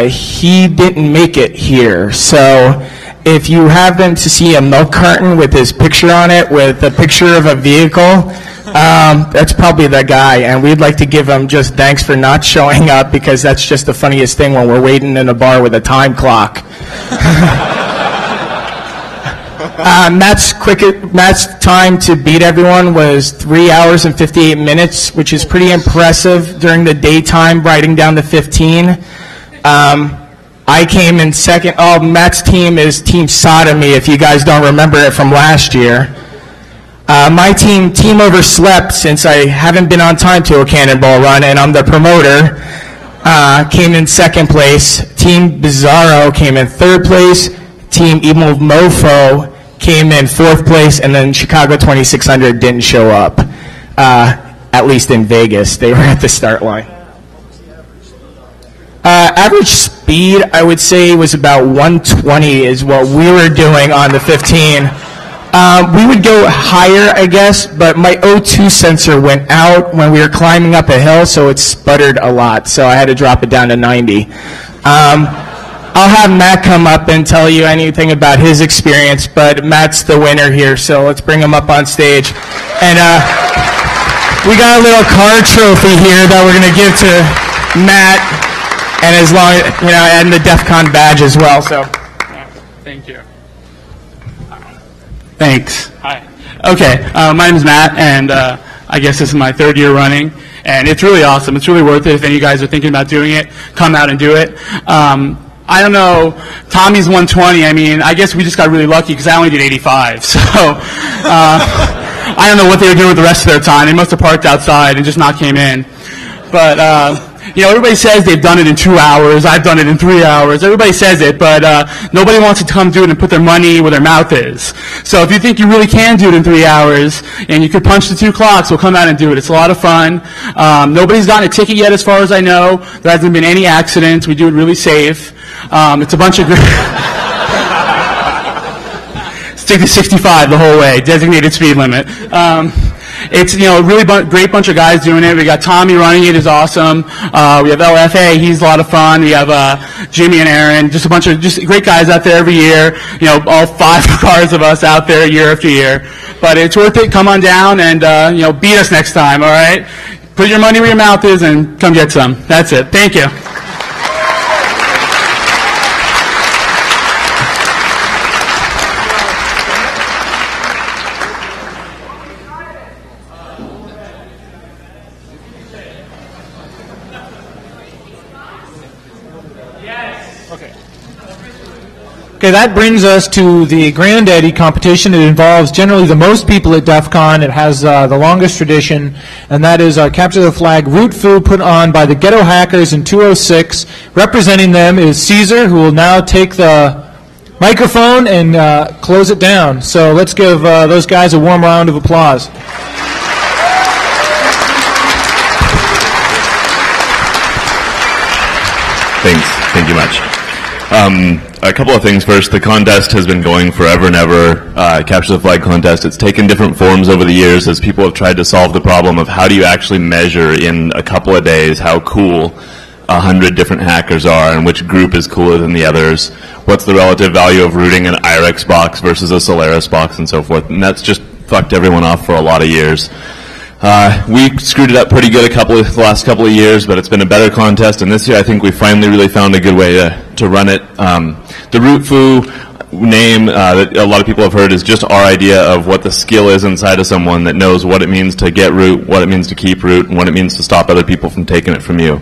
he didn't make it here. So if you happen to see a milk carton with his picture on it, with a picture of a vehicle, that's probably the guy, and we'd like to give him just thanks for not showing up, because that's just the funniest thing when we're waiting in a bar with a time clock. Matt's time to beat everyone was 3 hours and 58 minutes, which is pretty impressive during the daytime riding down the 15. I came in second. Oh, Matt's team is Team Sodomy, if you guys don't remember it from last year. My team overslept since I haven't been on time to a Cannonball Run, and I'm the promoter. Came in 2nd place. Team Bizarro came in 3rd place. Team Evil Mofo came in 4th place, and then Chicago 2600 didn't show up, at least in Vegas. They were at the start line. Average speed, I would say, was about 120 is what we were doing on the 15. We would go higher, I guess, but my O2 sensor went out when we were climbing up a hill, so it sputtered a lot, so I had to drop it down to 90. I'll have Matt come up and tell you anything about his experience, but Matt's the winner here, so let's bring him up on stage. And we got a little car trophy here that we're going to give to Matt, and as long as, and the DEF CON badge as well. So, thank you. Thanks. Hi. Okay, my name is Matt, and I guess this is my 3rd year running, and it's really awesome. It's really worth it. If any of you guys are thinking about doing it, come out and do it. I don't know, Tommy's 120. I mean, I guess we just got really lucky because I only did 85. So I don't know what they were doing with the rest of their time. They must have parked outside and just not came in. But everybody says they've done it in 2 hours. I've done it in 3 hours. Everybody says it, but nobody wants to come do it and put their money where their mouth is. So if you think you really can do it in 3 hours and you could punch the 2 clocks, we'll come out and do it. It's a lot of fun. Nobody's gotten a ticket yet, as far as I know. There hasn't been any accidents. We do it really safe. It's a bunch of stick to 65 the whole way, designated speed limit. It's a really great bunch of guys doing it. We got Tommy running it, is awesome. We have LFA, he's a lot of fun. We have Jimmy and Aaron, just a bunch of great guys out there every year. All 5 cars of us out there year after year. But it's worth it. Come on down and beat us next time. All right, put your money where your mouth is and come get some. That's it. Thank you. Okay, that brings us to the Granddaddy competition. It involves generally the most people at DEF CON. It has the longest tradition, and that is our Capture the Flag Root Foo put on by the Ghetto Hackers in 206. Representing them is Caesar, who will now take the microphone and close it down. So let's give those guys a warm round of applause. Thanks. Thank you much. A couple of things. First, the contest has been going forever and ever. Capture the Flag contest. It's taken different forms over the years as people have tried to solve the problem of how do you actually measure in a couple of days how cool 100 different hackers are and which group is cooler than the others. What's the relative value of rooting an IREX box versus a Solaris box and so forth. And that's just fucked everyone off for a lot of years. We screwed it up pretty good the last couple of years, but it's been a better contest, and this year I think we finally really found a good way to run it. The Root Foo name that a lot of people have heard is just our idea of what the skill is inside of someone that knows what it means to get root, what it means to keep root, and what it means to stop other people from taking it from you.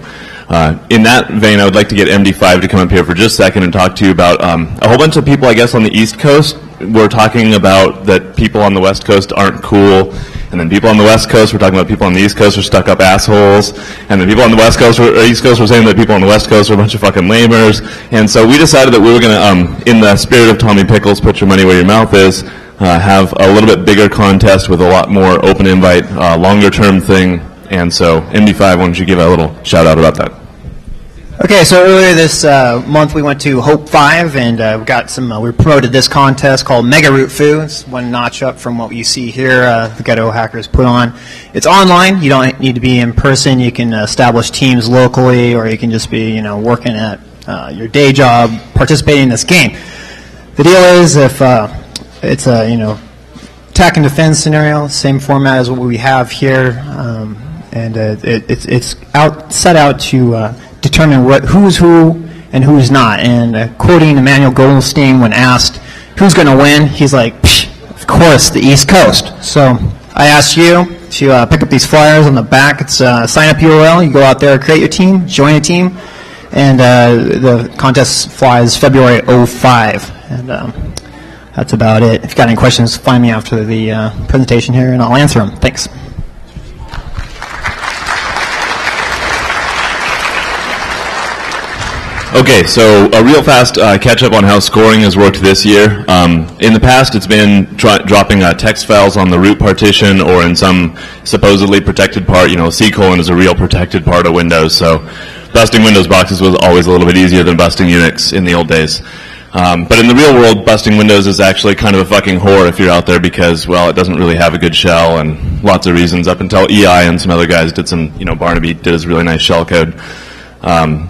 In that vein, I would like to get MD5 to come up here for just a second and talk to you about a whole bunch of people, I guess, on the East Coast. We're talking about that people on the West Coast aren't cool. And then people on the West Coast, we're talking about people on the East Coast are stuck-up assholes. And then people on the West Coast or East Coast were saying that people on the West Coast are a bunch of fucking lamers. And so we decided that we were going to, in the spirit of Tommy Pickles, put your money where your mouth is, have a little bit bigger contest with a lot more open invite, longer-term thing. And so, MD5, why don't you give a little shout-out about that? Okay, so earlier this month we went to Hope 5 and we got some. We promoted this contest called Mega Root Foo. It's one notch up from what you see here. The Ghetto Hackers put on. It's online. You don't need to be in person. You can establish teams locally, or you can just be, working at your day job, participating in this game. The deal is, if it's a attack and defense scenario, same format as what we have here, and it's set out to determine who's who and who's not. And quoting Emmanuel Goldstein, when asked who's going to win, he's like, of course, the East Coast. So I asked you to pick up these flyers on the back. It's a sign-up URL. You go out there, create your team, join a team, and the contest flies February 05. And that's about it. If you've got any questions, find me after the presentation here, and I'll answer them. Thanks. Okay, so a real fast catch up on how scoring has worked this year. In the past, it's been dropping text files on the root partition or in some supposedly protected part. C: is a real protected part of Windows, so busting Windows boxes was always a little bit easier than busting Unix in the old days. But in the real world, busting Windows is actually kind of a fucking whore if you're out there because, well, it doesn't really have a good shell and lots of reasons up until EI and some other guys did some, Barnaby did his really nice shell code.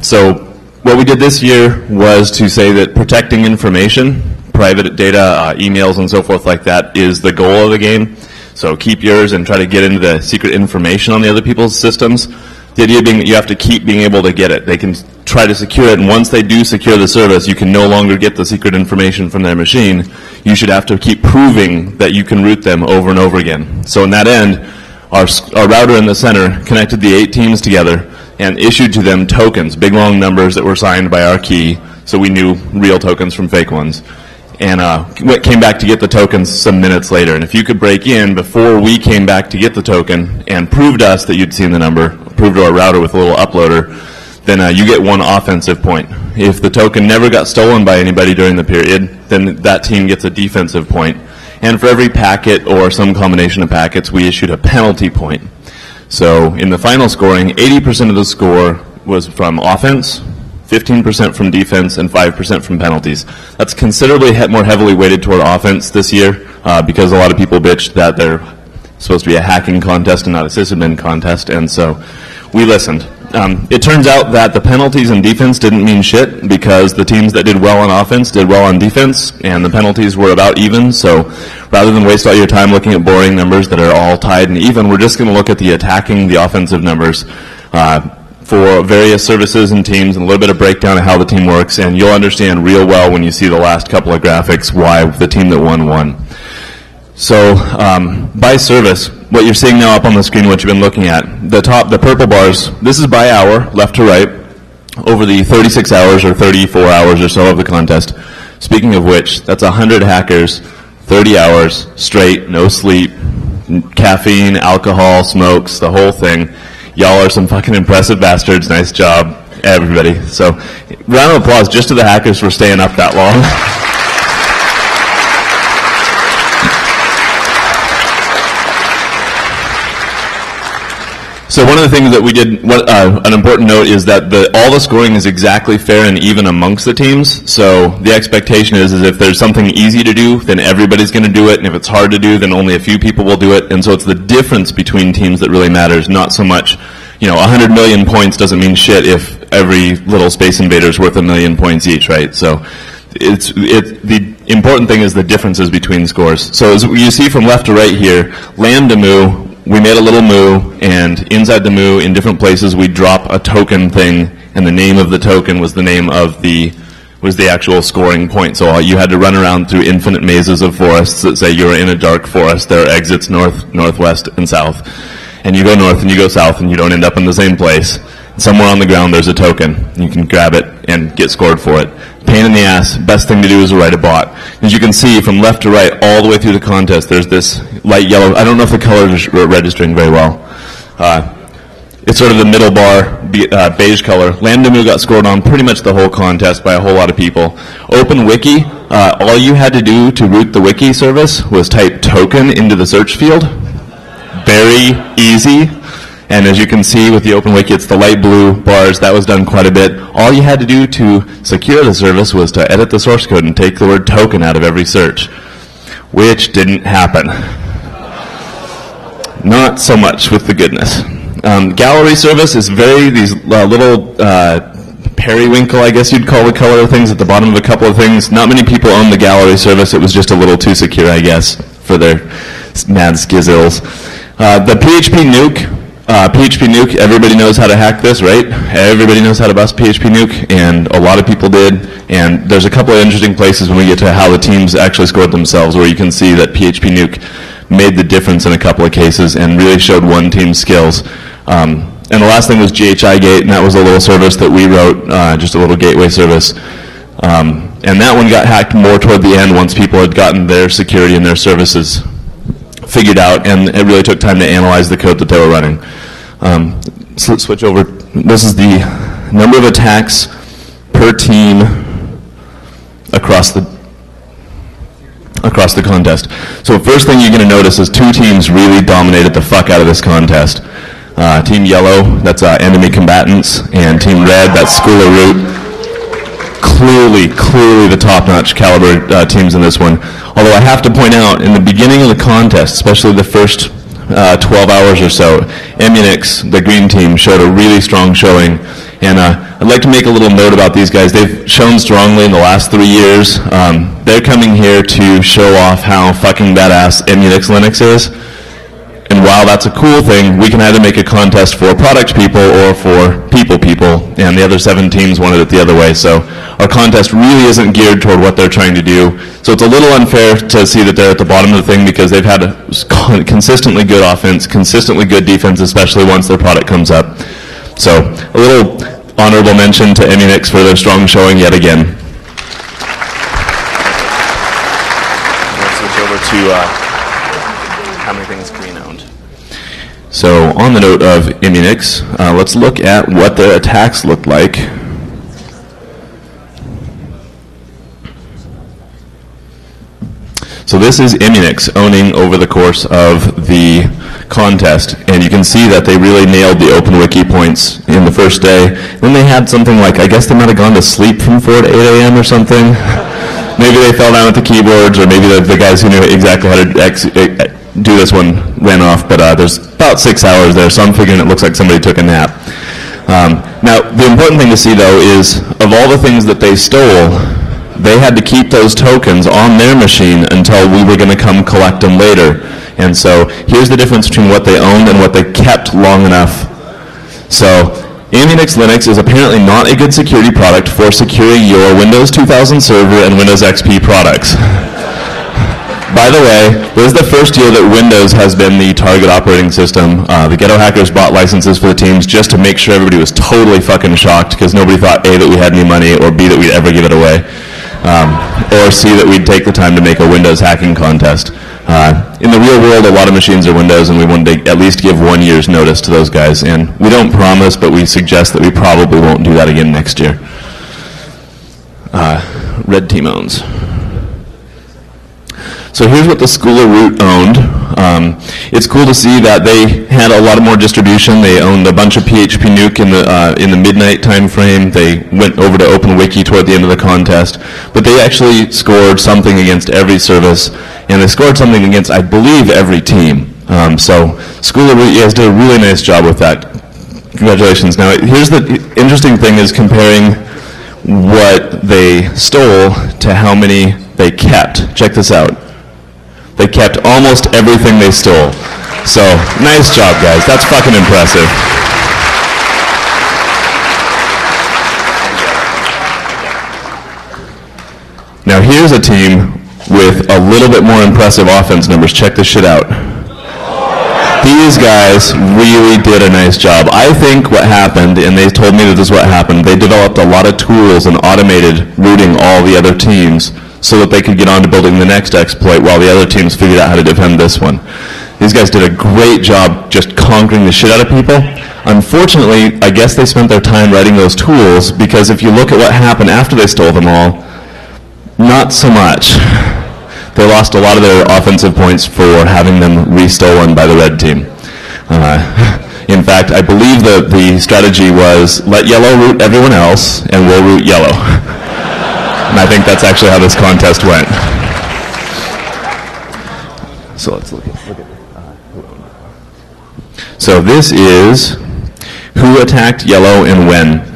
So what we did this year was to say that protecting information, private data, emails and so forth like that is the goal of the game. So keep yours and try to get into the secret information on the other people's systems. The idea being that you have to keep being able to get it. They can try to secure it, and once they do secure the service, you can no longer get the secret information from their machine. You should have to keep proving that you can root them over and over again. So in that end, our router in the center connected the 8 teams together and issued to them tokens, big long numbers that were signed by our key, so we knew real tokens from fake ones. And came back to get the tokens some minutes later. And if you could break in before we came back to get the token and proved us that you'd seen the number, proved to our router with a little uploader, then you get 1 offensive point. If the token never got stolen by anybody during the period, then that team gets a defensive point. And for every packet or some combination of packets, we issued a penalty point. So in the final scoring, 80% of the score was from offense, 15% from defense, and 5% from penalties. That's considerably more heavily weighted toward offense this year because a lot of people bitched that they're supposed to be a hacking contest and not a sysadmin contest, and so we listened. It turns out that the penalties in defense didn't mean shit because the teams that did well on offense did well on defense, and the penalties were about even. So rather than waste all your time looking at boring numbers that are all tied and even, we're just going to look at the attacking, the offensive numbers for various services and teams and a little bit of breakdown of how the team works, and you'll understand real well when you see the last couple of graphics why the team that won. So by service, what you're seeing now up on the screen, what you've been looking at, the purple bars, this is by hour, left to right, over the 36 hours or 34 hours or so of the contest. Speaking of which, that's 100 hackers, 30 hours straight, no sleep, caffeine, alcohol, smokes, the whole thing. Y'all are some fucking impressive bastards. Nice job, everybody. So, round of applause just to the hackers for staying up that long. So one of the things that we did, an important note is that all the scoring is exactly fair and even amongst the teams. So the expectation is if there's something easy to do, then everybody's going to do it, and if it's hard to do, then only a few people will do it. And so it's the difference between teams that really matters, not so much, 100 million points doesn't mean shit if every little Space Invader is worth 1 million points each, right? So the important thing is the differences between scores. So as you see from left to right here, Lambda Moo, we made a little moo, and inside the moo, in different places, we drop a token thing, and the name of the token was the name of the actual scoring point. So you had to run around through infinite mazes of forests that say you're in a dark forest. There are exits north, northwest, and south. And you go north and you go south, and you don't end up in the same place. Somewhere on the ground, there's a token. You can grab it and get scored for it. Pain in the ass. Best thing to do is to write a bot. As you can see, from left to right, all the way through the contest, there's this light yellow. I don't know if the colors are registering very well. It's sort of the middle bar, beige color. Lambda Moo got scored on pretty much the whole contest by a whole lot of people. OpenWiki, all you had to do to root the wiki service was type token into the search field. Very easy. And as you can see with the OpenWiki, it's the light blue bars. That was done quite a bit. All you had to do to secure the service was to edit the source code and take the word token out of every search, which didn't happen. Not so much with the goodness. Gallery service is these little periwinkle, I guess you'd call the color of things at the bottom of a couple of things. Not many people own the gallery service. It was just a little too secure, I guess, for their mad skizzles. The PHP nuke. PHP nuke, everybody knows how to hack this, right? Everybody knows how to bust PHP nuke, and a lot of people did. And there's a couple of interesting places when we get to how the teams actually scored themselves, where you can see that PHP nuke made the difference in a couple of cases and really showed one team's skills. And the last thing was GHI Gate, and that was a little service that we wrote, just a little gateway service. And that one got hacked more toward the end once people had gotten their security and their services figured out, and it really took time to analyze the code that they were running. So let's switch over. This is the number of attacks per team across the contest. So first thing you're going to notice is two teams really dominated the fuck out of this contest. Team Yellow, that's enemy combatants, and Team Red, that's School of Root. Clearly the top-notch caliber teams in this one. Although I have to point out, in the beginning of the contest, especially the first 12 hours or so, Emunix, the green team, showed a really strong showing. And I'd like to make a little note about these guys. They've shown strongly in the last 3 years. They're coming here to show off how fucking badass Emunix Linux is. And while that's a cool thing, we can either make a contest for product people or for people, and the other 7 teams wanted it the other way. So our contest really isn't geared toward what they're trying to do. So it's a little unfair to see that they're at the bottom of the thing, because they've had a consistently good offense, consistently good defense, especially once their product comes up. So a little honorable mention to Emunix for their strong showing yet again. Let's switch over to how many things Korean owned. So on the note of Emunix, let's look at what their attacks look like. So this is Emunix owning over the course of the contest, and you can see that they really nailed the OpenWiki points in the first day. Then they had something like, I guess they might have gone to sleep from 4 to 8 a.m. or something. Maybe they fell down at the keyboards, or maybe the guys who knew exactly how to do this one ran off, but there's about 6 hours there, so I'm figuring it looks like somebody took a nap. Now, the important thing to see, though, is of all the things that they stole, they had to keep those tokens on their machine until we were going to come collect them later. And so here's the difference between what they owned and what they kept long enough. So Emunix Linux is apparently not a good security product for securing your Windows 2000 Server and Windows XP products. By the way, this is the first year that Windows has been the target operating system. The Ghetto Hackers bought licenses for the teams just to make sure everybody was totally fucking shocked, because nobody thought A, that we had any money, or B, that we'd ever give it away. or C, that we'd take the time to make a Windows hacking contest. In the real world, a lot of machines are Windows, and we wanted to at least give 1 year's notice to those guys. And we don't promise, but we suggest that we probably won't do that again next year. Red Team owns. So here's what the School of Root owned. It's cool to see that they had a lot more distribution. They owned a bunch of PHP Nuke in the midnight time frame. They went over to OpenWiki toward the end of the contest. But they actually scored something against every service, and they scored something against, I believe, every team. So School of Root, you guys did a really nice job with that. Congratulations. Now, here's the interesting thing is comparing what they stole to how many they kept. Check this out. They kept almost everything they stole. So, nice job, guys. That's fucking impressive. Now, here's a team with a little bit more impressive offense numbers. Check this shit out. These guys really did a nice job. I think what happened, and they told me that this is what happened, they developed a lot of tools and automated rooting all the other teams so that they could get on to building the next exploit while the other teams figured out how to defend this one. These guys did a great job just conquering the shit out of people. Unfortunately, I guess they spent their time writing those tools, because if you look at what happened after they stole them all, not so much. They lost a lot of their offensive points for having them restolen by the red team. In fact, I believe that the strategy was let yellow root everyone else and we'll root yellow. And I think that's actually how this contest went. So let's look at So this is who attacked yellow and when.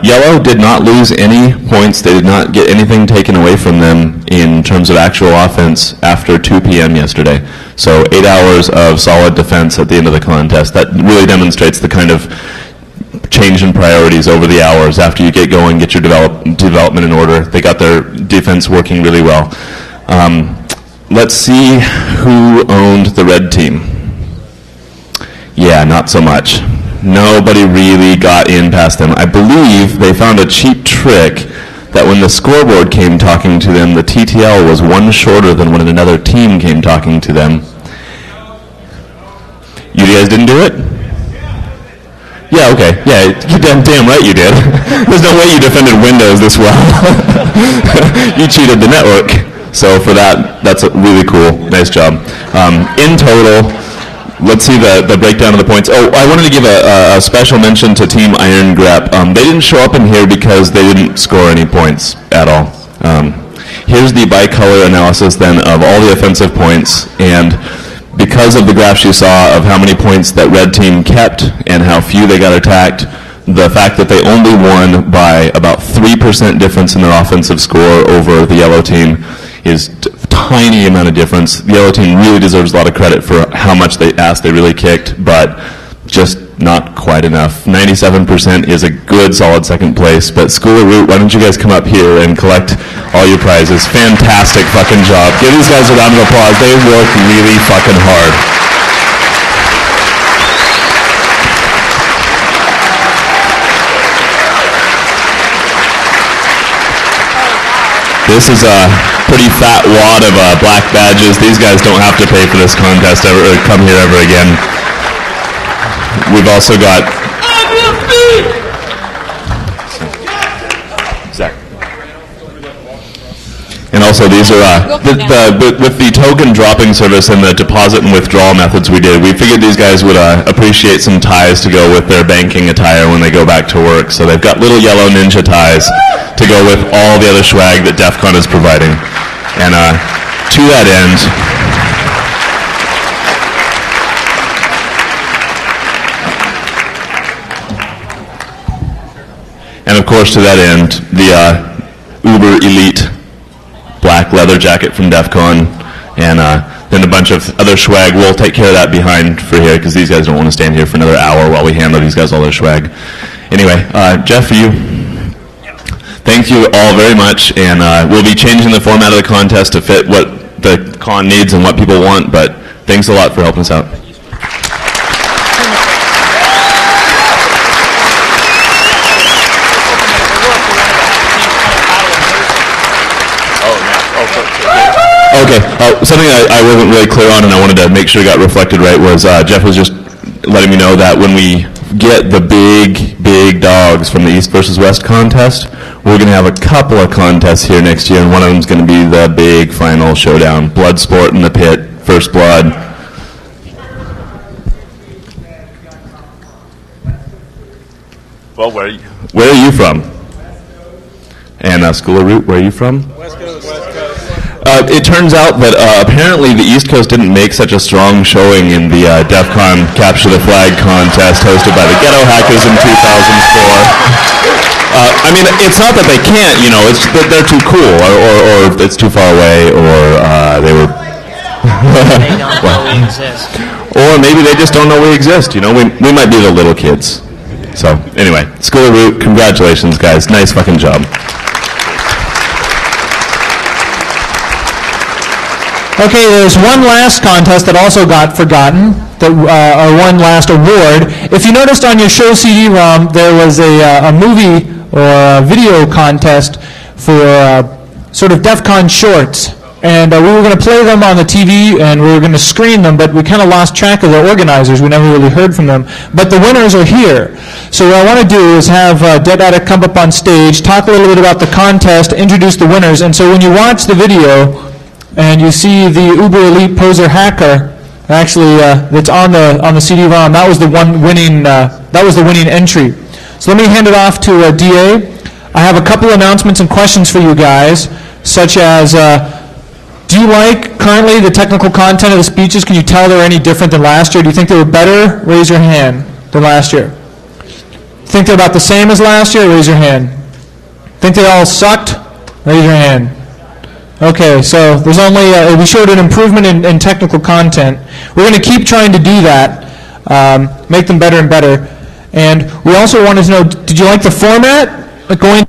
Yellow did not lose any points. They did not get anything taken away from them in terms of actual offense after 2 p.m. yesterday. So 8 hours of solid defense at the end of the contest. That really demonstrates the kind of change in priorities over the hours. After you get going, get your development in order. They got their defense working really well. Let's see who owned the red team. Yeah, not so much. Nobody really got in past them. I believe they found a cheap trick that when the scoreboard came talking to them, the TTL was one shorter than when another team came talking to them. You guys didn't do it? Yeah, okay. Yeah, you're damn right you did. There's no way you defended Windows this well. You cheated the network. So for that, that's really cool. Nice job. In total, let's see the breakdown of the points. Oh, I wanted to give a special mention to Team Iron Grep. They didn't show up in here because they didn't score any points at all. Here's the bicolor analysis then of all the offensive points, and because of the graphs you saw of how many points that red team kept and how few they got attacked, the fact that they only won by about 3% difference in their offensive score over the yellow team is tiny amount of difference. The yellow team really deserves a lot of credit for how much they really kicked, but just not quite enough. 97% is a good solid second place, but School of Root, why don't you guys come up here and collect all your prizes? Fantastic fucking job. Give these guys a round of applause. They work really fucking hard. This is a pretty fat wad of black badges. These guys don't have to pay for this contest ever, or come here ever again. We've also got... And also these are, with the token dropping service and the deposit and withdrawal methods we did, we figured these guys would appreciate some ties to go with their banking attire when they go back to work. So they've got little yellow ninja ties to go with all the other swag that DEF CON is providing. And to that end, and of course to that end, the Uber Elite black leather jacket from DEF CON, and then a bunch of other swag. We'll take care of that behind for here, because these guys don't want to stand here for another hour while we handle these guys all their swag. Anyway, Jeff, for you, thank you all very much, and we'll be changing the format of the contest to fit what the con needs and what people want, but thanks a lot for helping us out. Okay, something I wasn't really clear on and I wanted to make sure got reflected right was Jeff was just letting me know that when we get the big dogs from the East versus West contest, we're going to have a couple of contests here next year, and one of them is going to be the big final showdown, blood sport in the pit, first blood. Well, where are you from? And School of Root, where are you from? West Coast. It turns out that apparently the East Coast didn't make such a strong showing in the DEF CON Capture the Flag contest hosted by the Ghetto Hackers in 2004. I mean, it's not that they can't, you know, it's that they're too cool, or it's too far away, or they were... They don't know we exist. Or maybe they just don't know we exist, you know, we might be the little kids. So, anyway, School of Root, congratulations, guys. Nice fucking job. Okay, there's one last contest that also got forgotten, or one last award. If you noticed on your show CD-ROM, there was a movie or a video contest for sort of DEF CON shorts. And we were going to play them on the TV, and we were going to screen them, but we kind of lost track of the organizers. We never really heard from them. But the winners are here. So what I want to do is have Dead Addict come up on stage, talk a little bit about the contest, introduce the winners. And so when you watch the video, and you see the Uber Elite Poser Hacker, actually that's on the CD-ROM. That was the winning entry. So let me hand it off to DA. I have a couple announcements and questions for you guys, such as do you like currently the technical content of the speeches? Can you tell they're any different than last year? Do you think they were better? Raise your hand. Than last year. Think they're about the same as last year? Raise your hand. Think they all sucked? Raise your hand. Okay, so there's only, we showed an improvement in technical content. We're going to keep trying to do that, make them better and better. And we also wanted to know, did you like the format? Going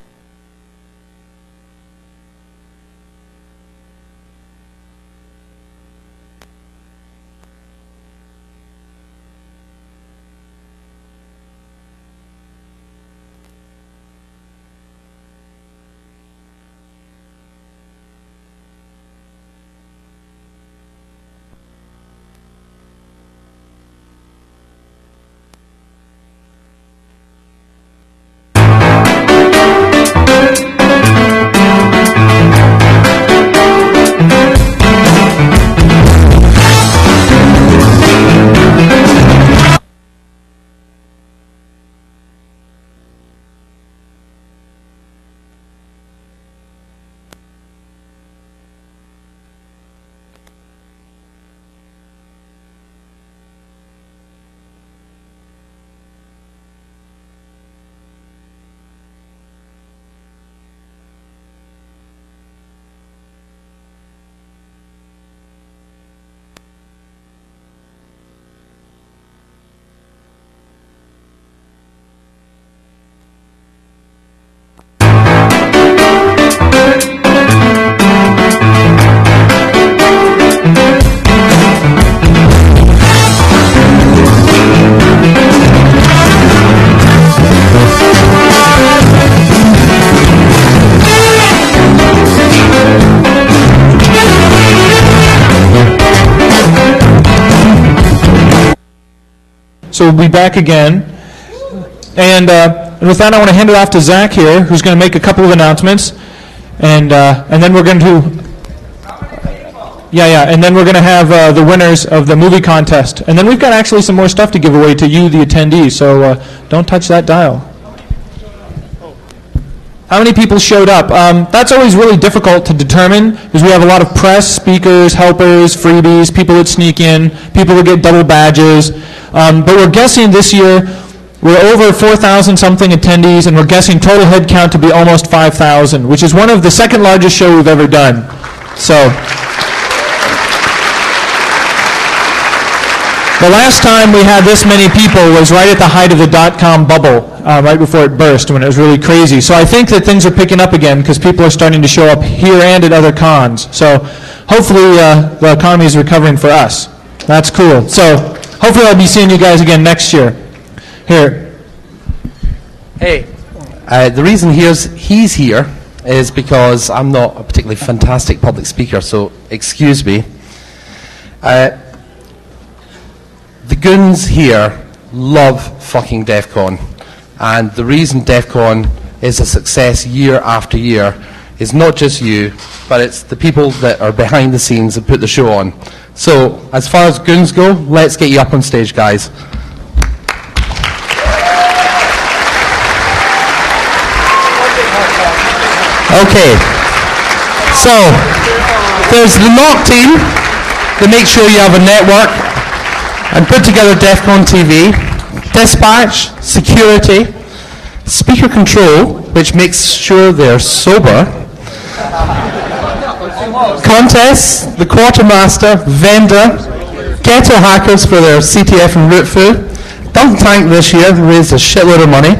So we'll be back again. And with that, I want to hand it off to Zach here, who's going to make a couple of announcements. And then we're going to... and then we're going to have the winners of the movie contest. And then we've got actually some more stuff to give away to you, the attendees. So don't touch that dial. How many people showed up? That's always really difficult to determine because we have a lot of press, speakers, helpers, freebies, people that sneak in, people that get double badges. But we're guessing this year we're over 4,000 something attendees, and we're guessing total head count to be almost 5,000, which is one of the second largest show we've ever done. So the last time we had this many people was right at the height of the .com bubble, right before it burst, when it was really crazy. So I think that things are picking up again because people are starting to show up here and at other cons. So hopefully the economy is recovering for us. That's cool. So hopefully I'll be seeing you guys again next year. Here. Hey, the reason he's here is because I'm not a particularly fantastic public speaker, so excuse me. The goons here love fucking DEF CON, and the reason DEF CON is a success year after year is not just you, but it's the people that are behind the scenes that put the show on. So, as far as goons go, let's get you up on stage, guys. Okay, so there's the NOC team that make sure you have a network and put together DEF CON TV, dispatch, security, speaker control, which makes sure they're sober, contests, the quartermaster, vendor, ghetto hackers for their CTF and root foo, Dunk Tank this year raised a shitload of money,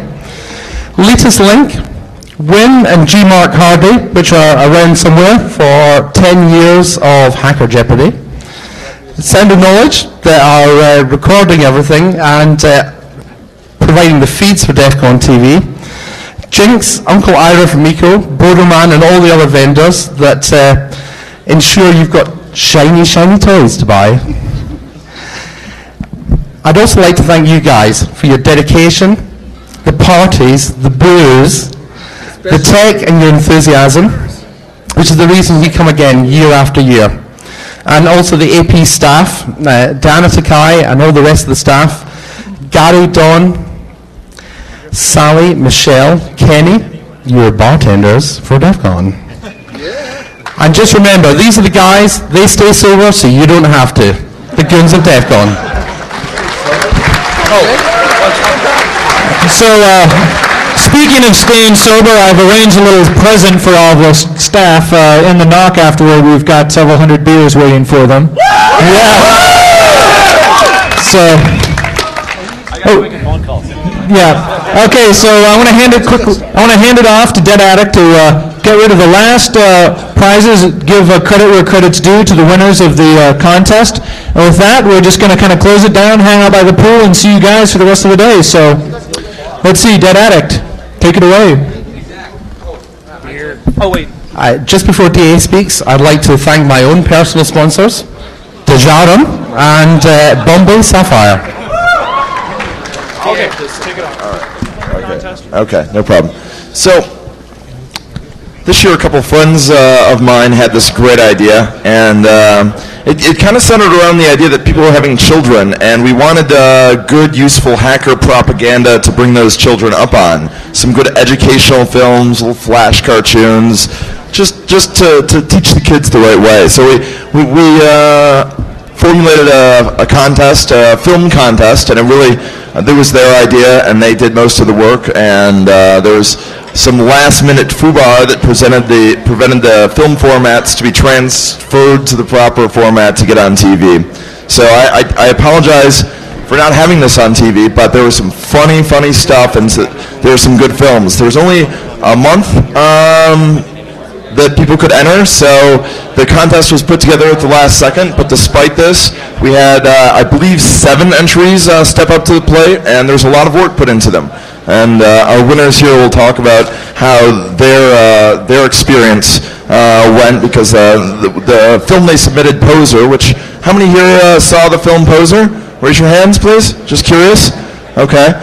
Latest Link, Win and G-Mark Hardy, which are around somewhere for 10 years of Hacker Jeopardy, Sound of Knowledge that are recording everything and providing the feeds for DEF CON TV, Jinx, Uncle Ira from Eco, Borderman and all the other vendors that ensure you've got shiny, shiny toys to buy. I'd also like to thank you guys for your dedication, the parties, the booze, the tech and your enthusiasm, which is the reason we come again year after year. And also the AP staff, Dana Takai and all the rest of the staff, Gary, Don, Sally, Michelle, Kenny, you're bartenders for DEF CON. And just remember, these are the guys, they stay sober so you don't have to. The goons of DEF CON. So, speaking of staying sober, I've arranged a little present for all the staff in the knock afterward. We've got several hundred beers waiting for them. Yeah. So. Yeah. Okay. So I want to hand it quickly. I want to hand it off to Dead Addict to get rid of the last prizes. Give credit where credit's due to the winners of the contest. And with that, we're just going to kind of close it down, hang out by the pool, and see you guys for the rest of the day. So. Let's see, Dead Addict, take it away. Oh, wait. Just before DA speaks, I'd like to thank my own personal sponsors, Dejarum and Bombay Sapphire. Okay, just take it on. All right. Okay, no problem. So, this year a couple of friends of mine had this great idea, and it kind of centered around the idea that people were having children, and we wanted good, useful hacker propaganda to bring those children up on. Some good educational films, little flash cartoons, just to teach the kids the right way. So we formulated a contest, a film contest, and it was their idea, and they did most of the work, and there was some last-minute foobar that prevented the film formats to be transferred to the proper format to get on TV. So I apologize for not having this on TV, but there was some funny stuff, and there were some good films. There was only a month that people could enter, so the contest was put together at the last second, but despite this, we had, I believe, 7 entries step up to the plate, and there's a lot of work put into them. And our winners here will talk about how their experience went, because the film they submitted, Poser, which, how many here saw the film Poser? Raise your hands, please. Just curious. Okay.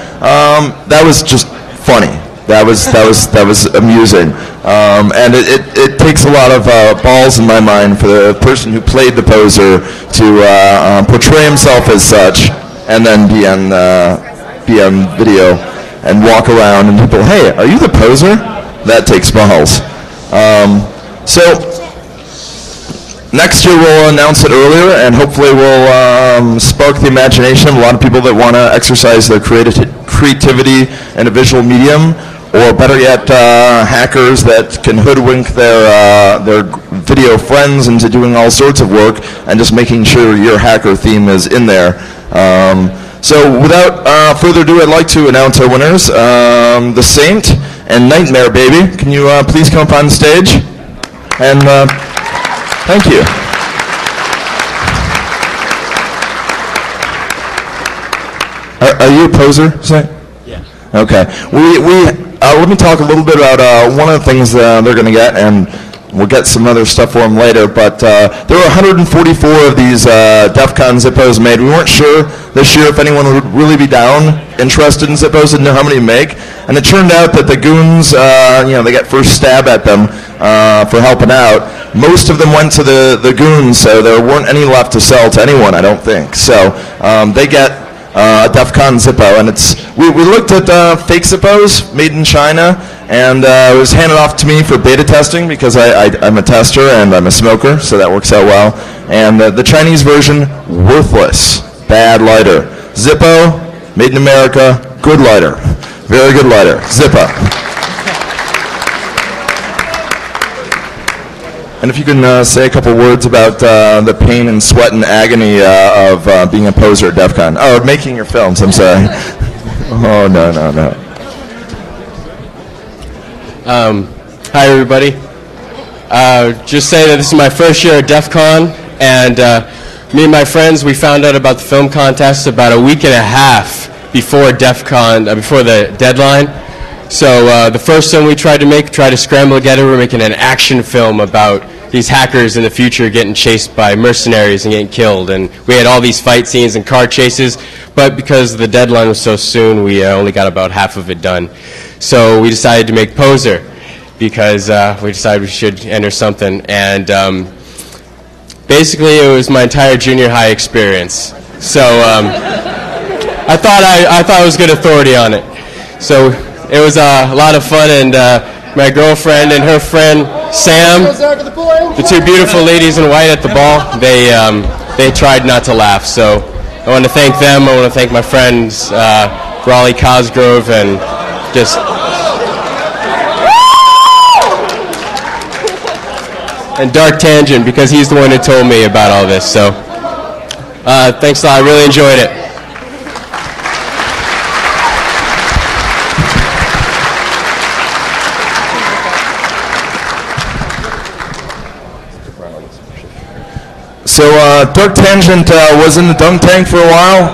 That was just funny. That was amusing. And it takes a lot of balls in my mind for the person who played the Poser to portray himself as such, and then be on video and walk around and people, hey, are you the Poser? That takes balls. So next year we'll announce it earlier, and hopefully we'll spark the imagination of a lot of people that want to exercise their creativity in a visual medium, or better yet, hackers that can hoodwink their video friends into doing all sorts of work and just making sure your hacker theme is in there. So without further ado, I'd like to announce our winners, The Saint and Nightmare Baby. Can you please come up on stage? And thank you. Are you a Poser, Saint? Yeah. Okay. Let me talk a little bit about one of the things they're going to get, and we'll get some other stuff for them later. But there were 144 of these DEF CON Zippos made. We weren't sure this year if anyone would really be interested in Zippos, didn't know how many to make. And it turned out that the goons, they got first stab at them for helping out. Most of them went to the goons, so there weren't any left to sell to anyone, I don't think. So they get a DEF CON Zippo, and we looked at fake Zippos made in China, and it was handed off to me for beta testing because I'm a tester and I'm a smoker, so that works out well. And the Chinese version, worthless, bad lighter. Zippo, made in America, good lighter, very good lighter. Zippo. And if you can say a couple words about the pain and sweat and agony of being a poser at DEF CON. Oh, making your films, I'm sorry. Oh, no. Hi, everybody. Just say that this is my first year at DEF CON, and me and my friends, we found out about the film contest about a week and a half before DEF CON, before the deadline. So the first film we tried to scramble together, we're making an action film about these hackers in the future getting chased by mercenaries and getting killed. And we had all these fight scenes and car chases, but because the deadline was so soon, we only got about half of it done. So we decided to make Poser because we decided we should enter something. And basically, it was my entire junior high experience. So I thought I was good authority on it. So it was a lot of fun, and my girlfriend and her friend Sam, the two beautiful ladies in white at the ball, they tried not to laugh. So I want to thank them. I want to thank my friends Raleigh Cosgrove and just and Dark Tangent, because he's the one who told me about all this. So thanks a lot. I really enjoyed it. So Dark Tangent was in the dunk tank for a while.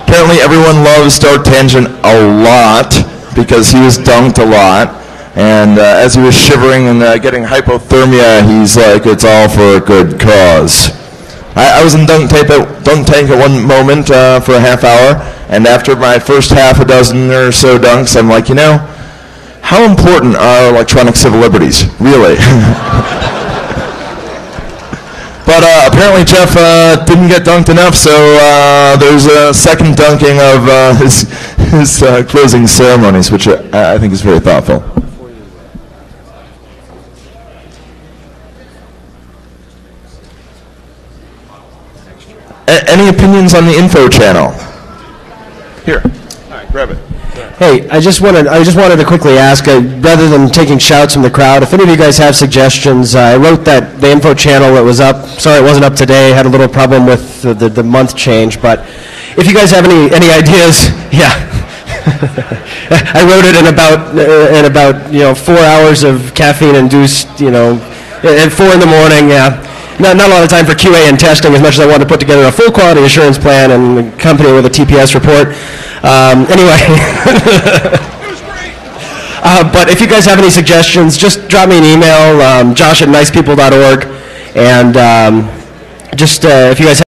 Apparently everyone loves Dark Tangent a lot because he was dunked a lot. And as he was shivering and getting hypothermia, he's like, it's all for a good cause. I was in dunk tank at one moment for a half hour, and after my first half a dozen or so dunks, I'm like, how important are electronic civil liberties, really? But apparently Jeff didn't get dunked enough, so there's a second dunking of his closing ceremonies, which I think is very thoughtful. Any opinions on the info channel? Here. All right, grab it. Hey, I just wanted to quickly ask, rather than taking shouts from the crowd, if any of you guys have suggestions. I wrote that the info channel that was up. Sorry, it wasn't up today. Had a little problem with the month change, but if you guys have any ideas, yeah. I wrote it in about 4 hours of caffeine induced, at 4 in the morning. Yeah. Not a lot of time for QA and testing as much as I wanted to put together a full quality assurance plan and accompany it with a TPS report. Anyway, but if you guys have any suggestions, just drop me an email, josh@nicepeople.org, and if you guys have